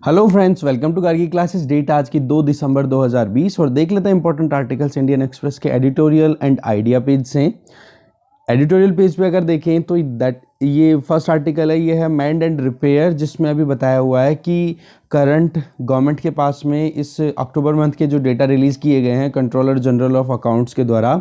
Hello friends, welcome to Gargi classes. Date आज की 2 दिसंबर 2020 और देख लेते हैं इंपॉर्टेंट आर्टिकल्स इंडियन एक्सप्रेस के एडिटोरियल एंड आइडिया पेज से। एडिटोरियल पेज पे अगर देखें तो ये फर्स्ट आर्टिकल है, ये है मेंड एंड रिपेयर, जिसमें अभी बताया हुआ है कि करंट गवर्नमेंट के पास में इस अक्टूबर मंथ के जो डेटा रिलीज़ किए गए हैं कंट्रोलर जनरल ऑफ अकाउंट्स के द्वारा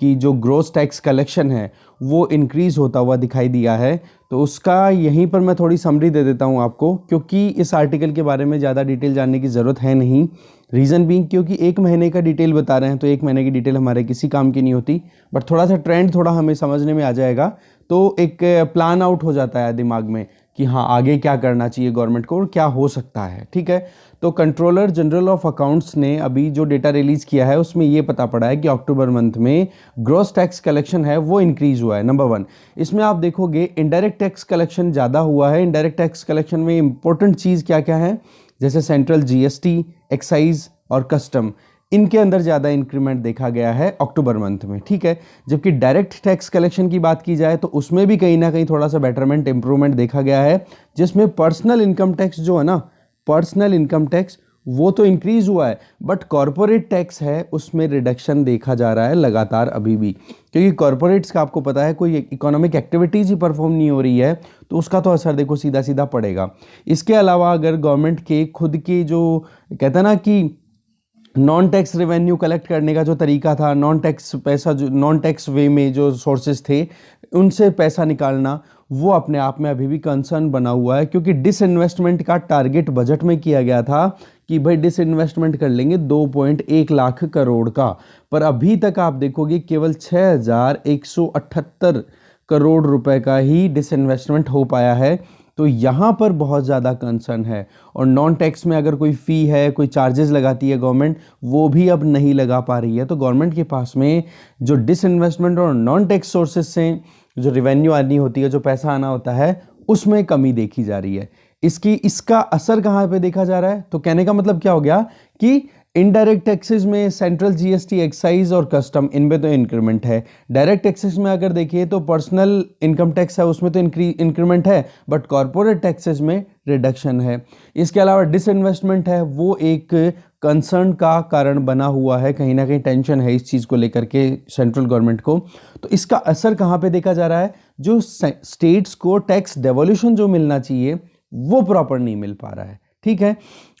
कि जो ग्रॉस टैक्स कलेक्शन है वो इंक्रीज़ होता हुआ दिखाई दिया है। तो उसका यहीं पर मैं थोड़ी समरी दे देता हूं आपको, क्योंकि इस आर्टिकल के बारे में ज़्यादा डिटेल जानने की ज़रूरत है नहीं। रीज़न बीइंग क्योंकि एक महीने का डिटेल बता रहे हैं, तो एक महीने की डिटेल हमारे किसी काम की नहीं होती, बट थोड़ा सा ट्रेंड थोड़ा हमें समझने में आ जाएगा तो एक प्लान आउट हो जाता है दिमाग में कि हाँ आगे क्या करना चाहिए गवर्नमेंट को और क्या हो सकता है। ठीक है, तो कंट्रोलर जनरल ऑफ अकाउंट्स ने अभी जो डेटा रिलीज़ किया है उसमें ये पता पड़ा है कि अक्टूबर मंथ में ग्रॉस टैक्स कलेक्शन है वो इंक्रीज़ हुआ है। नंबर 1, इसमें आप देखोगे इनडायरेक्ट टैक्स कलेक्शन ज़्यादा हुआ है। इनडायरेक्ट टैक्स कलेक्शन में इंपॉर्टेंट चीज़ क्या क्या है, जैसे सेंट्रल जीएसटी, एक्साइज और कस्टम, इनके अंदर ज़्यादा इंक्रीमेंट देखा गया है अक्टूबर मंथ में। ठीक है, जबकि डायरेक्ट टैक्स कलेक्शन की बात की जाए तो उसमें भी कहीं ना कहीं थोड़ा सा बेटरमेंट इंप्रूवमेंट देखा गया है, जिसमें पर्सनल इनकम टैक्स जो है ना, पर्सनल इनकम टैक्स वो तो इंक्रीज हुआ है, बट कॉरपोरेट टैक्स है उसमें रिडक्शन देखा जा रहा है लगातार अभी भी, क्योंकि कॉरपोरेट्स का आपको पता है कोई इकोनॉमिक एक्टिविटीज़ ही परफॉर्म नहीं हो रही है, तो उसका तो असर देखो सीधा सीधा पड़ेगा। इसके अलावा अगर गवर्नमेंट के खुद के जो कहते हैं ना कि नॉन टैक्स रेवेन्यू कलेक्ट करने का जो तरीका था, नॉन टैक्स पैसा जो नॉन टैक्स वे में जो सोर्सेज थे उनसे पैसा निकालना, वो अपने आप में अभी भी कंसर्न बना हुआ है, क्योंकि डिसइन्वेस्टमेंट का टारगेट बजट में किया गया था कि भाई डिसइन्वेस्टमेंट कर लेंगे 2.1 लाख करोड़ का, पर अभी तक आप देखोगे केवल 6,178 करोड़ रुपए का ही डिसइन्वेस्टमेंट हो पाया है। तो यहाँ पर बहुत ज़्यादा कंसर्न है। और नॉन टैक्स में अगर कोई फ़ी है, कोई चार्जेस लगाती है गवर्नमेंट, वो भी अब नहीं लगा पा रही है। तो गवर्नमेंट के पास में जो डिसइन्वेस्टमेंट और नॉन टैक्स सोर्सेज से जो रिवेन्यू आनी होती है, जो पैसा आना होता है, उसमें कमी देखी जा रही है। इसका असर कहाँ पे देखा जा रहा है, तो कहने का मतलब क्या हो गया कि इनडायरेक्ट टैक्सेस में सेंट्रल जीएसटी, एक्साइज और कस्टम, इनमें तो इंक्रीमेंट है। डायरेक्ट टैक्सेस में अगर देखिए तो पर्सनल इनकम टैक्स है उसमें तो इंक्रीमेंट है, बट कॉरपोरेट टैक्सेस में रिडक्शन है। इसके अलावा डिसइन्वेस्टमेंट है, वो एक कंसर्न का कारण बना हुआ है, कहीं ना कहीं टेंशन है इस चीज़ को लेकर के सेंट्रल गवर्नमेंट को। तो इसका असर कहाँ पे देखा जा रहा है, जो स्टेट्स को टैक्स डेवोल्यूशन जो मिलना चाहिए वो प्रॉपर नहीं मिल पा रहा है। ठीक है,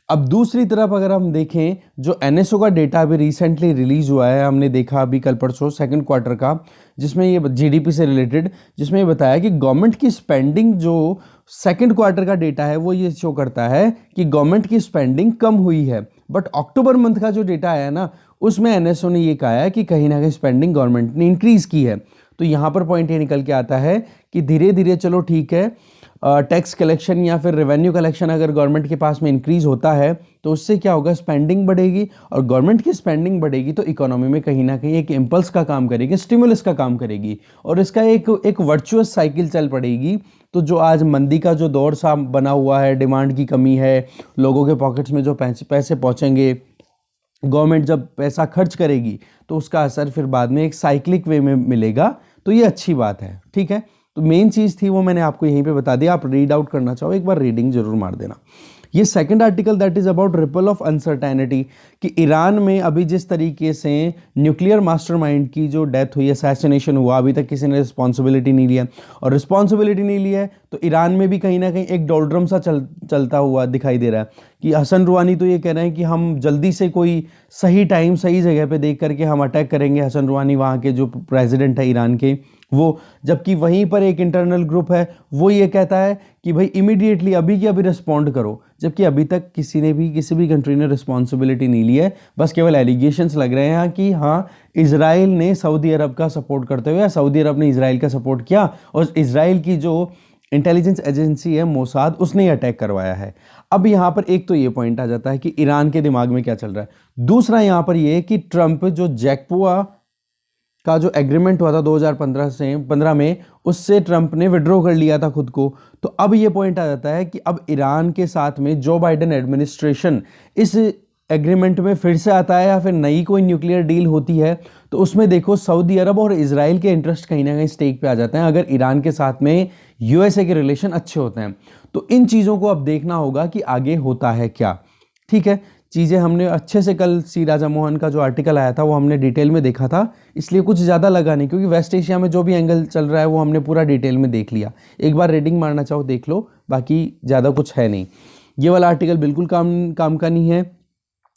अब दूसरी तरफ अगर हम देखें, जो एनएसओ का डेटा अभी रिसेंटली रिलीज हुआ है, हमने देखा अभी कल परसों सेकंड क्वार्टर का, जिसमें ये जीडीपी से रिलेटेड, जिसमें ये बताया कि गवर्नमेंट की स्पेंडिंग, जो सेकंड क्वार्टर का डेटा है वो ये शो करता है कि गवर्नमेंट की स्पेंडिंग कम हुई है। बट अक्टूबर मंथ का जो डेटा आया ना, उसमें एनएसओ ने ये कहा है कि कहीं ना कहीं स्पेंडिंग गवर्नमेंट ने इंक्रीज की है। तो यहाँ पर पॉइंट ये निकल के आता है कि धीरे धीरे चलो ठीक है, टैक्स कलेक्शन या फिर रेवेन्यू कलेक्शन अगर गवर्नमेंट के पास में इंक्रीज होता है तो उससे क्या होगा, स्पेंडिंग बढ़ेगी, और गवर्नमेंट की स्पेंडिंग बढ़ेगी तो इकोनॉमी में कहीं ना कहीं एक इम्पल्स का काम करेगी, स्टिमुलस का काम करेगी, और इसका एक वर्चुअस साइकिल चल पड़ेगी। तो जो आज मंदी का जो दौर सा बना हुआ है, डिमांड की कमी है, लोगों के पॉकेट्स में जो पैसे पहुंचेंगे, गवर्नमेंट जब पैसा खर्च करेगी तो उसका असर फिर बाद में एक साइक्लिक वे में मिलेगा। तो ये अच्छी बात है। ठीक है, तो मेन चीज़ थी वो मैंने आपको यहीं पे बता दिया। आप रीड आउट करना चाहो एक बार रीडिंग जरूर मार देना। ये second article that is about ripple of uncertainty, कि ईरान में अभी जिस तरीके से न्यूक्लियर मास्टरमाइंड की जो डेथ हुई, असैसिनेशन हुआ, अभी तक किसी ने रिस्पॉन्सिबिलिटी नहीं लिया, और रिस्पॉन्सिबिलिटी नहीं लिया है तो ईरान में भी कहीं ना कहीं एक डोलड्रम सा चलता हुआ दिखाई दे रहा है कि हसन रूहानी तो ये कह रहे हैं कि हम जल्दी से कोई सही टाइम सही जगह पे देख करके हम अटैक करेंगे हसन रूहानी, वहाँ के जो प्रेसिडेंट है ईरान के वो, जबकि वहीं पर एक इंटरनल ग्रुप है वो ये कहता है कि भाई इमीडिएटली अभी की अभी रिस्पॉन्ड करो, जबकि अभी तक किसी भी कंट्री ने रिस्पॉन्सिबिलिटी नहीं ली है। बस केवल एलिगेशंस लग रहे हैं कि हाँ इजराइल ने सऊदी अरब का सपोर्ट करते हुए, या सऊदी अरब ने इजराइल का सपोर्ट किया, और इजराइल की जो इंटेलिजेंस एजेंसी है मोसाद, उसने अटैक करवाया है। अब यहाँ पर एक तो ये पॉइंट आ जाता है कि ईरान के दिमाग में क्या चल रहा है। दूसरा यहाँ पर ये कि ट्रंप जो जैकपुआ का जो एग्रीमेंट हुआ था 2015 में, उससे ट्रंप ने विड्रॉ कर लिया था खुद को। तो अब ये पॉइंट आ जाता है कि अब ईरान के साथ में जो बाइडेन एडमिनिस्ट्रेशन इस एग्रीमेंट में फिर से आता है या फिर नई कोई न्यूक्लियर डील होती है, तो उसमें देखो सऊदी अरब और इजराइल के इंटरेस्ट कहीं ना कहीं स्टेक पे आ जाते हैं अगर ईरान के साथ में यूएसए के रिलेशन अच्छे होते हैं। तो इन चीज़ों को अब देखना होगा कि आगे होता है क्या। ठीक है, चीज़ें हमने अच्छे से कल सी राजा मोहन का जो आर्टिकल आया था वो हमने डिटेल में देखा था, इसलिए कुछ ज़्यादा लगा नहीं, क्योंकि वेस्ट एशिया में जो भी एंगल चल रहा है वो हमने पूरा डिटेल में देख लिया। एक बार रीडिंग मारना चाहो देख लो, बाकी ज़्यादा कुछ है नहीं। ये वाला आर्टिकल बिल्कुल काम का नहीं है।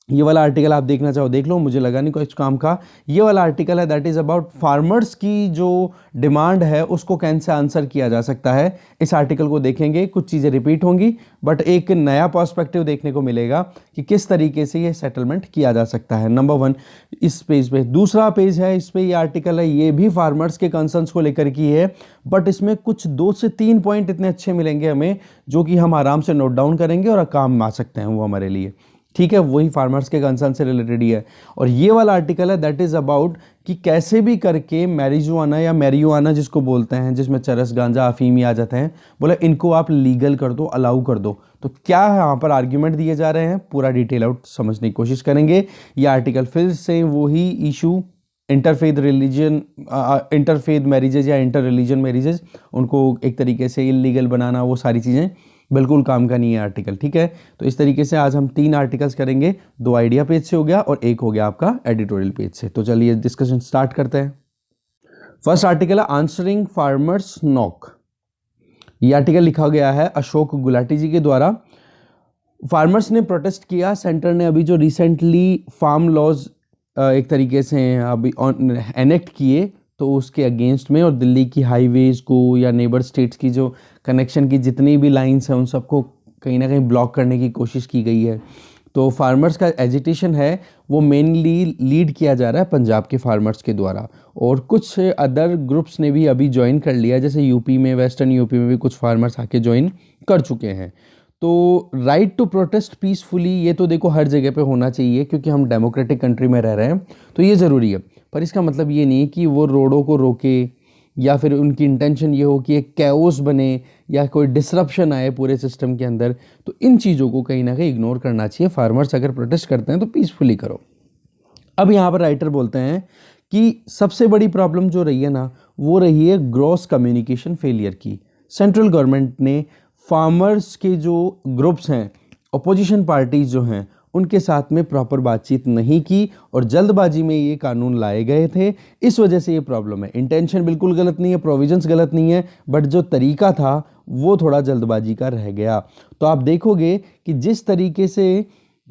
ये वाला आर्टिकल आप देखना चाहो देख लो, मुझे लगा नहीं कुछ काम का। ये वाला आर्टिकल है दैट इज़ अबाउट फार्मर्स की जो डिमांड है उसको कैसे आंसर किया जा सकता है। इस आर्टिकल को देखेंगे, कुछ चीज़ें रिपीट होंगी बट एक नया पर्सपेक्टिव देखने को मिलेगा कि किस तरीके से ये सेटलमेंट किया जा सकता है। नंबर 1 इस पेज पे। दूसरा पेज है, इस पे ये आर्टिकल है, ये भी फार्मर्स के कंसर्न्स को लेकर की है, बट इसमें कुछ 2 से 3 पॉइंट इतने अच्छे मिलेंगे हमें जो कि हम आराम से नोट डाउन करेंगे और काम आ सकते हैं वो हमारे लिए। ठीक है, वही फार्मर्स के कंसर्न से रिलेटेड ही है। और ये वाला आर्टिकल है दैट इज़ अबाउट कि कैसे भी करके मैरिजुआना या मैरिजुआना जिसको बोलते हैं, जिसमें चरस गांजा अफीमी आ जाते हैं, बोला इनको आप लीगल कर दो, अलाउ कर दो। तो क्या है यहाँ पर आर्ग्यूमेंट दिए जा रहे हैं, पूरा डिटेल आउट समझने की कोशिश करेंगे। ये आर्टिकल फिर से वही issue interfaith religion, interfaith marriages या इंटर रिलीजन मैरिजेज, उनको एक तरीके से इलीगल बनाना, वो सारी चीज़ें बिल्कुल काम का नहीं है आर्टिकल। ठीक है, तो इस तरीके से आज हम 3 आर्टिकल्स करेंगे, 2 आइडिया पेज से हो गया और एक हो गया आपका एडिटोरियल पेज से। तो चलिए डिस्कशन स्टार्ट करते हैं। फर्स्ट आर्टिकल है आंसरिंग फार्मर्स नॉक। ये आर्टिकल लिखा गया है अशोक गुलाटी जी के द्वारा। फार्मर्स ने प्रोटेस्ट किया, सेंटर ने अभी जो रिसेंटली फार्म लॉज एक तरीके से अभी एनेक्ट किए तो उसके अगेंस्ट में, और दिल्ली की हाईवेज को या नेबर स्टेट्स की जो कनेक्शन की जितनी भी लाइंस हैं उन सबको कहीं ना कहीं ब्लॉक करने की कोशिश की गई है। तो फार्मर्स का एजिटेशन है वो मेनली लीड किया जा रहा है पंजाब के फार्मर्स के द्वारा, और कुछ अदर ग्रुप्स ने भी अभी ज्वाइन कर लिया, जैसे यूपी में, वेस्टर्न यूपी में भी कुछ फार्मर्स आके ज्वाइन कर चुके हैं। तो राइट टू प्रोटेस्ट पीसफुली ये तो देखो हर जगह पे होना चाहिए, क्योंकि हम डेमोक्रेटिक कंट्री में रह रहे हैं तो ये ज़रूरी है, पर इसका मतलब ये नहीं कि वो रोडों को रोके या फिर उनकी इंटेंशन ये हो कि एक कैओस बने या कोई डिसरप्शन आए पूरे सिस्टम के अंदर। तो इन चीज़ों को कहीं ना कहीं इग्नोर करना चाहिए। फार्मर्स अगर प्रोटेस्ट करते हैं तो पीसफुली करो। अब यहाँ पर राइटर बोलते हैं कि सबसे बड़ी प्रॉब्लम जो रही है ना, वो रही है ग्रॉस कम्युनिकेशन फेलियर की। सेंट्रल गवर्नमेंट ने फार्मर्स के जो ग्रुप्स हैं, अपोजिशन पार्टीज जो हैं, उनके साथ में प्रॉपर बातचीत नहीं की और जल्दबाजी में ये कानून लाए गए थे। इस वजह से ये प्रॉब्लम है। इंटेंशन बिल्कुल गलत नहीं है, प्रोविजंस गलत नहीं है, बट जो तरीका था वो थोड़ा जल्दबाजी का रह गया। तो आप देखोगे कि जिस तरीके से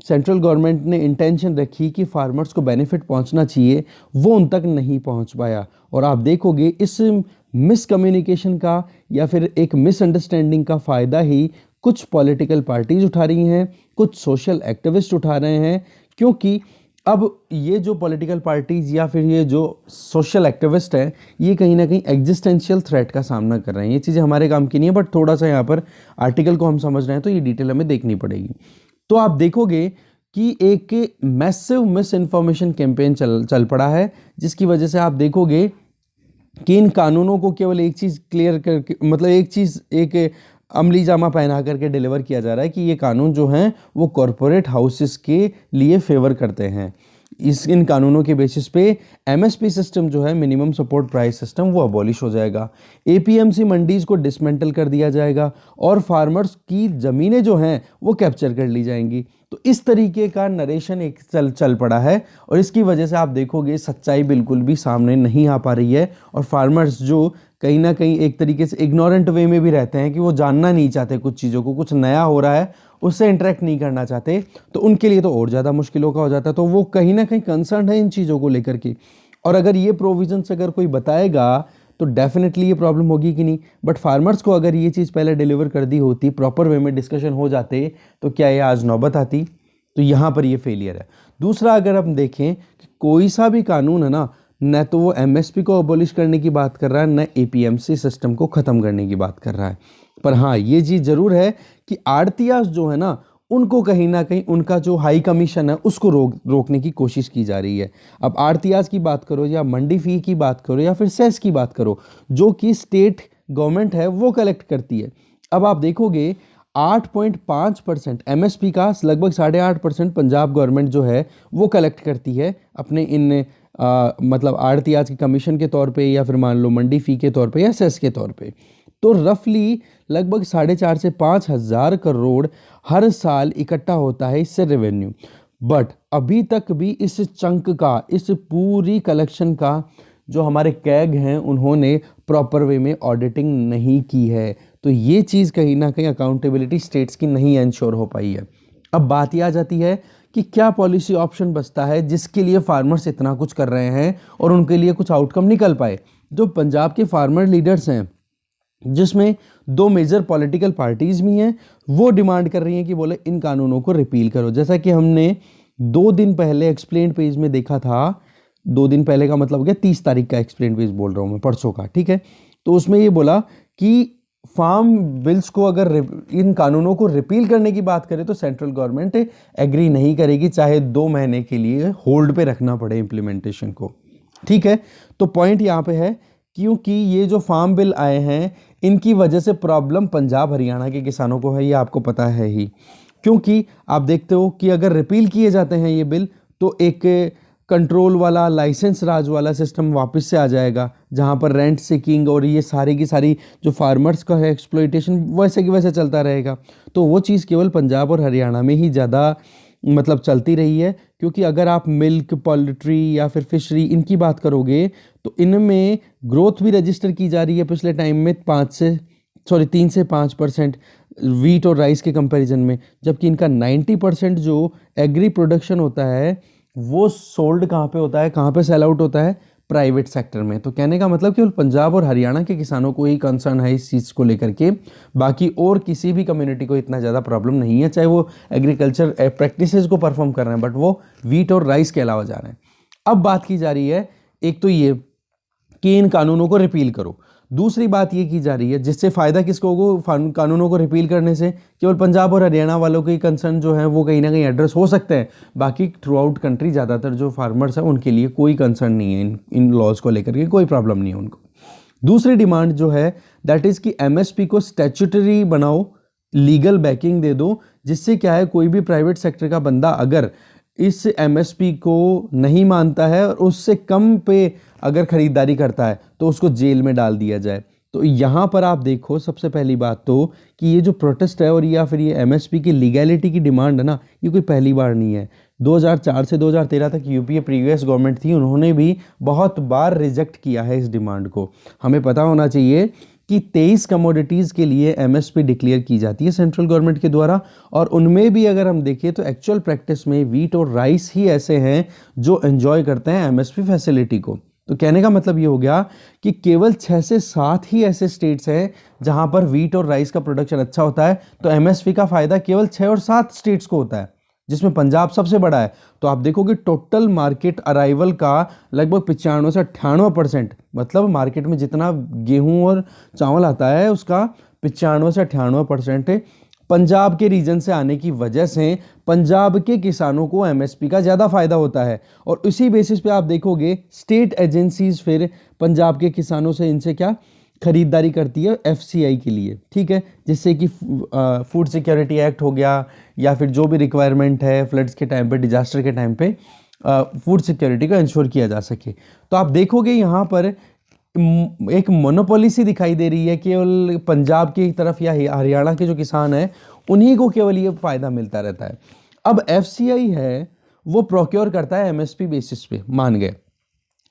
सेंट्रल गवर्नमेंट ने इंटेंशन रखी कि फार्मर्स को बेनिफिट पहुंचना चाहिए, वो उन तक नहीं पहुंच पाया। और आप देखोगे इस मिसकम्युनिकेशन का या फिर एक मिसअंडरस्टैंडिंग का फ़ायदा ही कुछ पॉलिटिकल पार्टीज उठा रही हैं, कुछ सोशल एक्टिविस्ट उठा रहे हैं, क्योंकि अब ये जो पॉलिटिकल पार्टीज या फिर ये जो सोशल एक्टिविस्ट हैं, ये कहीं ना कहीं एग्जिस्टेंशियल थ्रेट का सामना कर रहे हैं। ये चीज़ें हमारे काम की नहीं है, बट थोड़ा सा यहाँ पर आर्टिकल को हम समझ रहे हैं तो ये डिटेल हमें देखनी पड़ेगी। तो आप देखोगे कि एक मैसिव मिस इन्फॉर्मेशन कैंपेन चल पड़ा है, जिसकी वजह से आप देखोगे कि इन कानूनों को केवल एक चीज़ क्लियर करके, मतलब एक चीज़ एक अमली जामा पहना करके डिलीवर किया जा रहा है कि ये कानून जो हैं वो कॉरपोरेट हाउसेस के लिए फेवर करते हैं। इन कानूनों के बेसिस पे एमएसपी सिस्टम जो है, मिनिमम सपोर्ट प्राइस सिस्टम, वो अबॉलिश हो जाएगा। एपीएमसी मंडीज़ को डिसमेंटल कर दिया जाएगा और फार्मर्स की ज़मीनें जो हैं वो कैप्चर कर ली जाएंगी। तो इस तरीके का नरेशन एक चल पड़ा है और इसकी वजह से आप देखोगे सच्चाई बिल्कुल भी सामने नहीं आ पा रही है और फार्मर्स जो कहीं ना कहीं एक तरीके से इग्नोरेंट वे में भी रहते हैं कि वो जानना नहीं चाहते कुछ चीज़ों को, कुछ नया हो रहा है उससे इंटरेक्ट नहीं करना चाहते, तो उनके लिए तो और ज़्यादा मुश्किलों का हो जाता है। तो वो कहीं ना कहीं कंसर्न है इन चीज़ों को लेकर के, और अगर ये प्रोविजंस अगर कोई बताएगा तो डेफिनेटली ये प्रॉब्लम होगी कि नहीं। बट फार्मर्स को अगर ये चीज़ पहले डिलीवर कर दी होती, प्रॉपर वे में डिस्कशन हो जाते, तो क्या ये आज नौबत आती। तो यहाँ पर ये फेलियर है। दूसरा, अगर हम देखें कि कोई सा भी कानून है ना, न तो वो एमएसपी को अबॉलिश करने की बात कर रहा है, न एपीएमसी सिस्टम को ख़त्म करने की बात कर रहा है। पर हाँ, ये चीज़ ज़रूर है कि आड़तियाज जो है ना, उनको कहीं ना कहीं उनका जो हाई कमीशन है उसको रोकने की कोशिश की जा रही है। अब आड़तियाज की बात करो या मंडी फ़ी की बात करो या फिर सेस की बात करो, जो कि स्टेट गवर्नमेंट है वो कलेक्ट करती है। अब आप देखोगे 8.5% एमएसपी का लगभग 8.5% पंजाब गवर्नमेंट जो है वो कलेक्ट करती है अपने इन मतलब आड़तियाज के कमीशन के तौर पे या फिर मान लो मंडी फ़ी के तौर पे या सेस के तौर पे। तो रफली लगभग 4.5 से 5 हज़ार करोड़ हर साल इकट्ठा होता है इससे रेवेन्यू। बट अभी तक भी इस चंक का, इस पूरी कलेक्शन का जो हमारे कैग हैं उन्होंने प्रॉपर वे में ऑडिटिंग नहीं की है। तो ये चीज़ कहीं ना कहीं अकाउंटेबिलिटी स्टेट्स की नहीं इंश्योर हो पाई है। अब बात ये आ जाती है कि क्या पॉलिसी ऑप्शन बचता है जिसके लिए फार्मर्स इतना कुछ कर रहे हैं और उनके लिए कुछ आउटकम निकल पाए। जो पंजाब के फार्मर लीडर्स हैं, जिसमें 2 मेजर पॉलिटिकल पार्टीज भी हैं, वो डिमांड कर रही हैं कि बोले इन कानूनों को रिपील करो। जैसा कि हमने 2 दिन पहले एक्सप्लेन पेज में देखा था, 2 दिन पहले का मतलब हो गया 30 तारीख का एक्सप्लेन पेज बोल रहा हूँ मैं, परसों का, ठीक है। तो उसमें ये बोला कि फार्म बिल्स को अगर इन कानूनों को रिपील करने की बात करें तो सेंट्रल गवर्नमेंट एग्री नहीं करेगी, चाहे 2 महीने के लिए होल्ड पे रखना पड़े इम्प्लीमेंटेशन को, ठीक है। तो पॉइंट यहाँ पे है, क्योंकि ये जो फार्म बिल आए हैं इनकी वजह से प्रॉब्लम पंजाब हरियाणा के किसानों को है, ये आपको पता है ही। क्योंकि आप देखते हो कि अगर रिपील किए जाते हैं ये बिल तो एक कंट्रोल वाला, लाइसेंस राज वाला सिस्टम वापस से आ जाएगा, जहां पर रेंट सीकिंग और ये सारी की सारी जो फार्मर्स का है एक्सप्लॉइटेशन वैसे की वैसे चलता रहेगा। तो वो चीज़ केवल पंजाब और हरियाणा में ही ज़्यादा मतलब चलती रही है। क्योंकि अगर आप मिल्क, पोल्ट्री या फिर फिशरी इनकी बात करोगे तो इनमें ग्रोथ भी रजिस्टर की जा रही है पिछले टाइम में 3 से 5% वीट और राइस के कंपैरिजन में, जबकि इनका 90% जो एग्री प्रोडक्शन होता है वो सोल्ड कहाँ पे होता है, कहाँ पे सेल आउट होता है, प्राइवेट सेक्टर में। तो कहने का मतलब केवल पंजाब और हरियाणा के किसानों को ही कंसर्न है इस चीज़ को लेकर के, बाकी और किसी भी कम्युनिटी को इतना ज़्यादा प्रॉब्लम नहीं है, चाहे वो एग्रीकल्चर प्रैक्टिसेस को परफॉर्म कर रहे हैं बट वो वीट और राइस के अलावा जा रहे हैं। अब बात की जा रही है एक तो ये कि इन कानूनों को रिपील करो, दूसरी बात ये की जा रही है जिससे फ़ायदा किसको होगा, कानूनों को रिपील करने से केवल पंजाब और हरियाणा वालों के कंसर्न जो है वो कहीं ना कहीं एड्रेस हो सकते हैं, बाकी थ्रू आउट कंट्री ज़्यादातर जो फार्मर्स हैं उनके लिए कोई कंसर्न नहीं है, इन लॉज को लेकर के कोई प्रॉब्लम नहीं है उनको। दूसरी डिमांड जो है दैट इज़ कि एमएसपी को स्टैट्यूटरी बनाओ, लीगल बैकिंग दे दो, जिससे क्या है कोई भी प्राइवेट सेक्टर का बंदा अगर इस एमएसपी को नहीं मानता है और उससे कम पे अगर खरीदारी करता है तो उसको जेल में डाल दिया जाए। तो यहाँ पर आप देखो सबसे पहली बात तो कि ये जो प्रोटेस्ट है और या फिर ये एमएसपी की लीगैलिटी की डिमांड है ना, ये कोई पहली बार नहीं है। 2004 से 2013 तक यूपीए प्रीवियस गवर्नमेंट थी, उन्होंने भी बहुत बार रिजेक्ट किया है इस डिमांड को। हमें पता होना चाहिए कि 23 कमोडिटीज़ के लिए एमएसपी डिक्लेयर की जाती है सेंट्रल गवर्नमेंट के द्वारा, और उनमें भी अगर हम देखें तो एक्चुअल प्रैक्टिस में वीट और राइस ही ऐसे हैं जो एंजॉय करते हैं एमएसपी फैसिलिटी को। तो कहने का मतलब ये हो गया कि केवल 6 से 7 ही ऐसे स्टेट्स हैं जहां पर वीट और राइस का प्रोडक्शन अच्छा होता है, तो एमएसपी का फायदा केवल 6 और 7 स्टेट्स को होता है, जिसमें पंजाब सबसे बड़ा है। तो आप देखोगे टोटल मार्केट अराइवल का लगभग 95 से 98%, मतलब मार्केट में जितना गेहूं और चावल आता है उसका 95 से 98% पंजाब के रीजन से आने की वजह से पंजाब के किसानों को एमएसपी का ज़्यादा फायदा होता है। और उसी बेसिस पे आप देखोगे स्टेट एजेंसीज फिर पंजाब के किसानों से इनसे क्या खरीदारी करती है एफसीआई के लिए, ठीक है, जिससे कि फूड सिक्योरिटी एक्ट हो गया या फिर जो भी रिक्वायरमेंट है फ्लड्स के टाइम पे, डिजास्टर के टाइम पे फूड सिक्योरिटी को इंश्योर किया जा सके। तो आप देखोगे यहाँ पर एक मोनोपोली सी दिखाई दे रही है, केवल पंजाब की तरफ या हरियाणा के जो किसान हैं उन्हीं को केवल ये फ़ायदा मिलता रहता है। अब एफसीआई है वो प्रोक्योर करता है एमएसपी बेसिस पे, मान गए।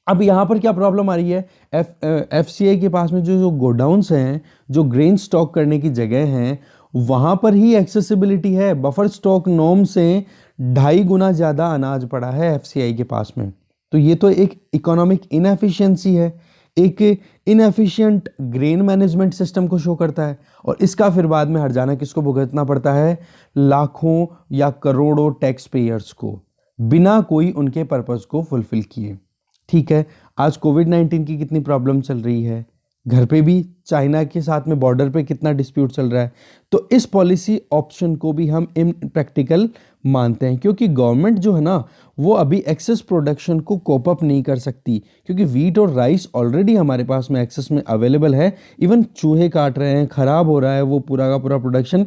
अब यहाँ पर क्या प्रॉब्लम आ रही है, एफसीआई के पास में जो गोडाउन्स हैं, जो ग्रेन स्टॉक करने की जगह हैं, वहाँ पर ही एक्सेसिबिलिटी है। बफर स्टॉक नॉर्म से 2.5 गुना ज़्यादा अनाज पड़ा है एफसीआई के पास में। तो ये तो एक इकोनॉमिक इनएफिशिएंसी है, एक इनएफिशिएंट ग्रेन मैनेजमेंट सिस्टम को शो करता है, और इसका फिर बाद में हर्जाना किसको भुगतना पड़ता है, लाखों या करोड़ों टैक्स पेयर्स को, बिना कोई उनके पर्पस को फुलफिल किए। ठीक है, आज कोविड-19 की कितनी प्रॉब्लम चल रही है, घर पे भी चाइना के साथ में बॉर्डर पे कितना डिस्प्यूट चल रहा है। तो इस पॉलिसी ऑप्शन को भी हम इम्प्रैक्टिकल मानते हैं, क्योंकि गवर्नमेंट जो है ना वो अभी एक्सेस प्रोडक्शन को कोप अप नहीं कर सकती, क्योंकि वीट और राइस ऑलरेडी हमारे पास में एक्सेस में अवेलेबल है। इवन चूहे काट रहे हैं, ख़राब हो रहा है वो पूरा का पूरा प्रोडक्शन।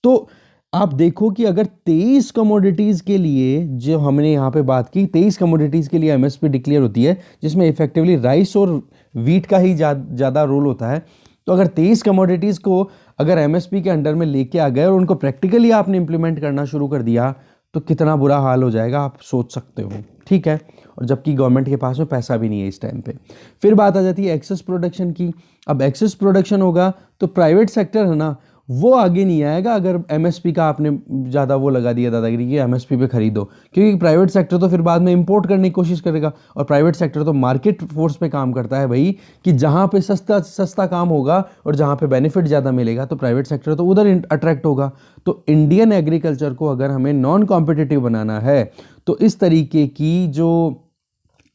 तो आप देखो कि अगर 23 कमोडिटीज़ के लिए जो हमने यहाँ पे बात की, 23 कमोडिटीज़ के लिए एमएसपी डिक्लेयर होती है, जिसमें इफेक्टिवली राइस और वीट का ही ज़्यादा रोल होता है। तो अगर 23 कमोडिटीज़ को अगर एमएसपी के अंडर में लेके आ गए और उनको प्रैक्टिकली आपने इंप्लीमेंट करना शुरू कर दिया तो कितना बुरा हाल हो जाएगा आप सोच सकते हो, ठीक है। और जबकि गवर्नमेंट के पास में पैसा भी नहीं है इस टाइम पे। फिर बात आ जाती है एक्सेस प्रोडक्शन की। अब एक्सेस प्रोडक्शन होगा तो प्राइवेट सेक्टर है ना, वो आगे नहीं आएगा अगर एमएसपी का आपने ज़्यादा वो लगा दिया दादागिरी कि एमएसपी पे खरीदो, क्योंकि प्राइवेट सेक्टर तो फिर बाद में इंपोर्ट करने की कोशिश करेगा। और प्राइवेट सेक्टर तो मार्केट फोर्स पे काम करता है भाई, कि जहाँ पे सस्ता सस्ता काम होगा और जहाँ पे बेनिफिट ज़्यादा मिलेगा तो प्राइवेट सेक्टर तो उधर अट्रैक्ट होगा। तो इंडियन एग्रीकल्चर को अगर हमें नॉन कॉम्पिटिटिव बनाना है तो इस तरीके की जो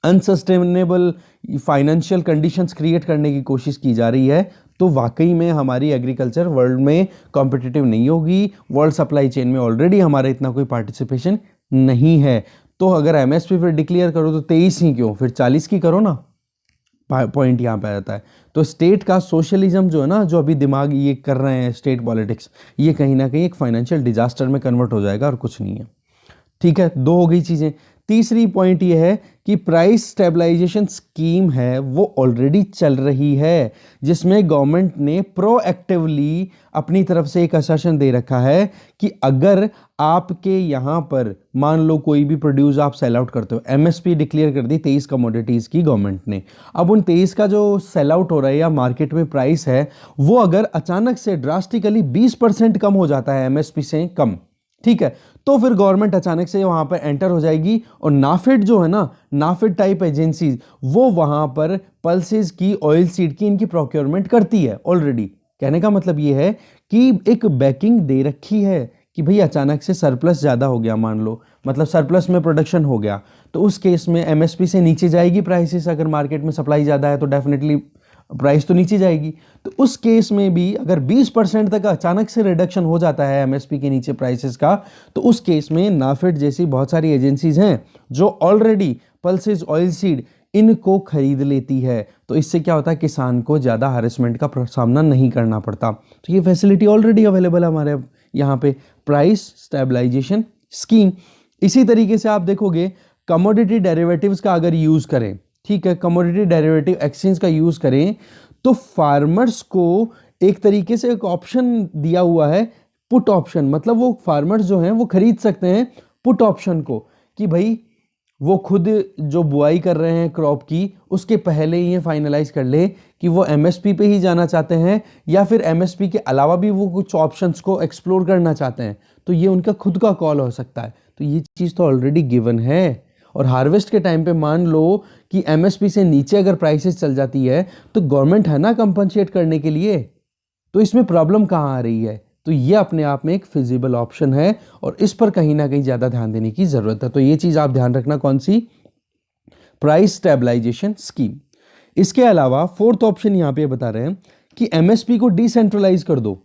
अनसस्टेनेबल फाइनेंशियल कंडीशंस क्रिएट करने की कोशिश की जा रही है तो वाकई में हमारी एग्रीकल्चर वर्ल्ड में कॉम्पिटिटिव नहीं होगी। वर्ल्ड सप्लाई चेन में ऑलरेडी हमारा इतना कोई पार्टिसिपेशन नहीं है। तो अगर एमएसपी फिर डिक्लेयर करो तो 23 ही क्यों, फिर 40 की करो ना। पॉइंट यहाँ पे आ जाता है। तो स्टेट का सोशलिज्म जो है ना, जो अभी दिमाग ये कर रहे हैं स्टेट पॉलिटिक्स, ये कहीं ना कहीं एक फाइनेंशियल डिजास्टर में कन्वर्ट हो जाएगा और कुछ नहीं है, ठीक है। दो हो गई चीज़ें। तीसरी पॉइंट ये है कि प्राइस स्टेबलाइजेशन स्कीम है वो ऑलरेडी चल रही है, जिसमें गवर्नमेंट ने प्रोएक्टिवली अपनी तरफ से एक आश्वासन दे रखा है कि अगर आपके यहाँ पर मान लो कोई भी प्रोड्यूस आप सेल आउट करते हो, एमएसपी डिक्लेयर कर दी 23 कमोडिटीज की गवर्नमेंट ने। अब उन 23 का जो सेल आउट हो रहा है या मार्केट में प्राइस है वो अगर अचानक से ड्रास्टिकली 20% कम हो जाता है एमएसपी से कम, ठीक है, तो फिर गवर्नमेंट अचानक से वहां पर एंटर हो जाएगी और नाफेड जो है ना, नाफेड टाइप एजेंसीज, वो वहां पर पल्सेस की, ऑयल सीड की, इनकी प्रोक्योरमेंट करती है ऑलरेडी। कहने का मतलब ये है कि एक बैकिंग दे रखी है कि भाई अचानक से सरप्लस ज़्यादा हो गया, मान लो मतलब सरप्लस में प्रोडक्शन हो गया, तो उस केस में एमएसपी से नीचे जाएगी प्राइसेस। अगर मार्केट में सप्लाई ज़्यादा है तो डेफिनेटली प्राइस तो नीचे जाएगी। तो उस केस में भी अगर 20% तक अचानक से रिडक्शन हो जाता है एमएसपी के नीचे प्राइसेस का, तो उस केस में नाफेड जैसी बहुत सारी एजेंसीज हैं जो ऑलरेडी पल्सेस, ऑयल सीड इनको खरीद लेती है। तो इससे क्या होता है, किसान को ज़्यादा हैरेसमेंट का सामना नहीं करना पड़ता। तो ये फैसिलिटी ऑलरेडी अवेलेबल है हमारे यहाँ पे, प्राइस स्टेबलाइजेशन स्कीम। इसी तरीके से आप देखोगे कमोडिटी डेरिवेटिव्स का अगर यूज़ करें, ठीक है, कमोडिटी डेरिवेटिव एक्सचेंज का यूज़ करें तो फार्मर्स को एक तरीके से एक ऑप्शन दिया हुआ है, पुट ऑप्शन। मतलब वो फार्मर्स जो हैं वो खरीद सकते हैं पुट ऑप्शन को, कि भाई वो खुद जो बुआई कर रहे हैं क्रॉप की, उसके पहले ही ये फाइनलाइज कर ले कि वो एमएसपी पे ही जाना चाहते हैं या फिर एमएसपी के अलावा भी वो कुछ ऑप्शंस को एक्सप्लोर करना चाहते हैं। तो ये उनका खुद का कॉल हो सकता है। तो ये चीज़ तो ऑलरेडी गिवन है। और हार्वेस्ट के टाइम पे मान लो कि एमएसपी से नीचे अगर प्राइसेस चल जाती है तो गवर्नमेंट है ना कंपनसेट करने के लिए, तो इसमें प्रॉब्लम कहाँ आ रही है। तो ये अपने आप में एक फिजिबल ऑप्शन है और इस पर कहीं ना कहीं ज़्यादा ध्यान देने की ज़रूरत है। तो ये चीज़ आप ध्यान रखना, कौन सी, प्राइस स्टेबलाइजेशन स्कीम। इसके अलावा फोर्थ ऑप्शन यहाँ पे बता रहे हैं कि एमएसपी को डिसेंट्रलाइज कर दो।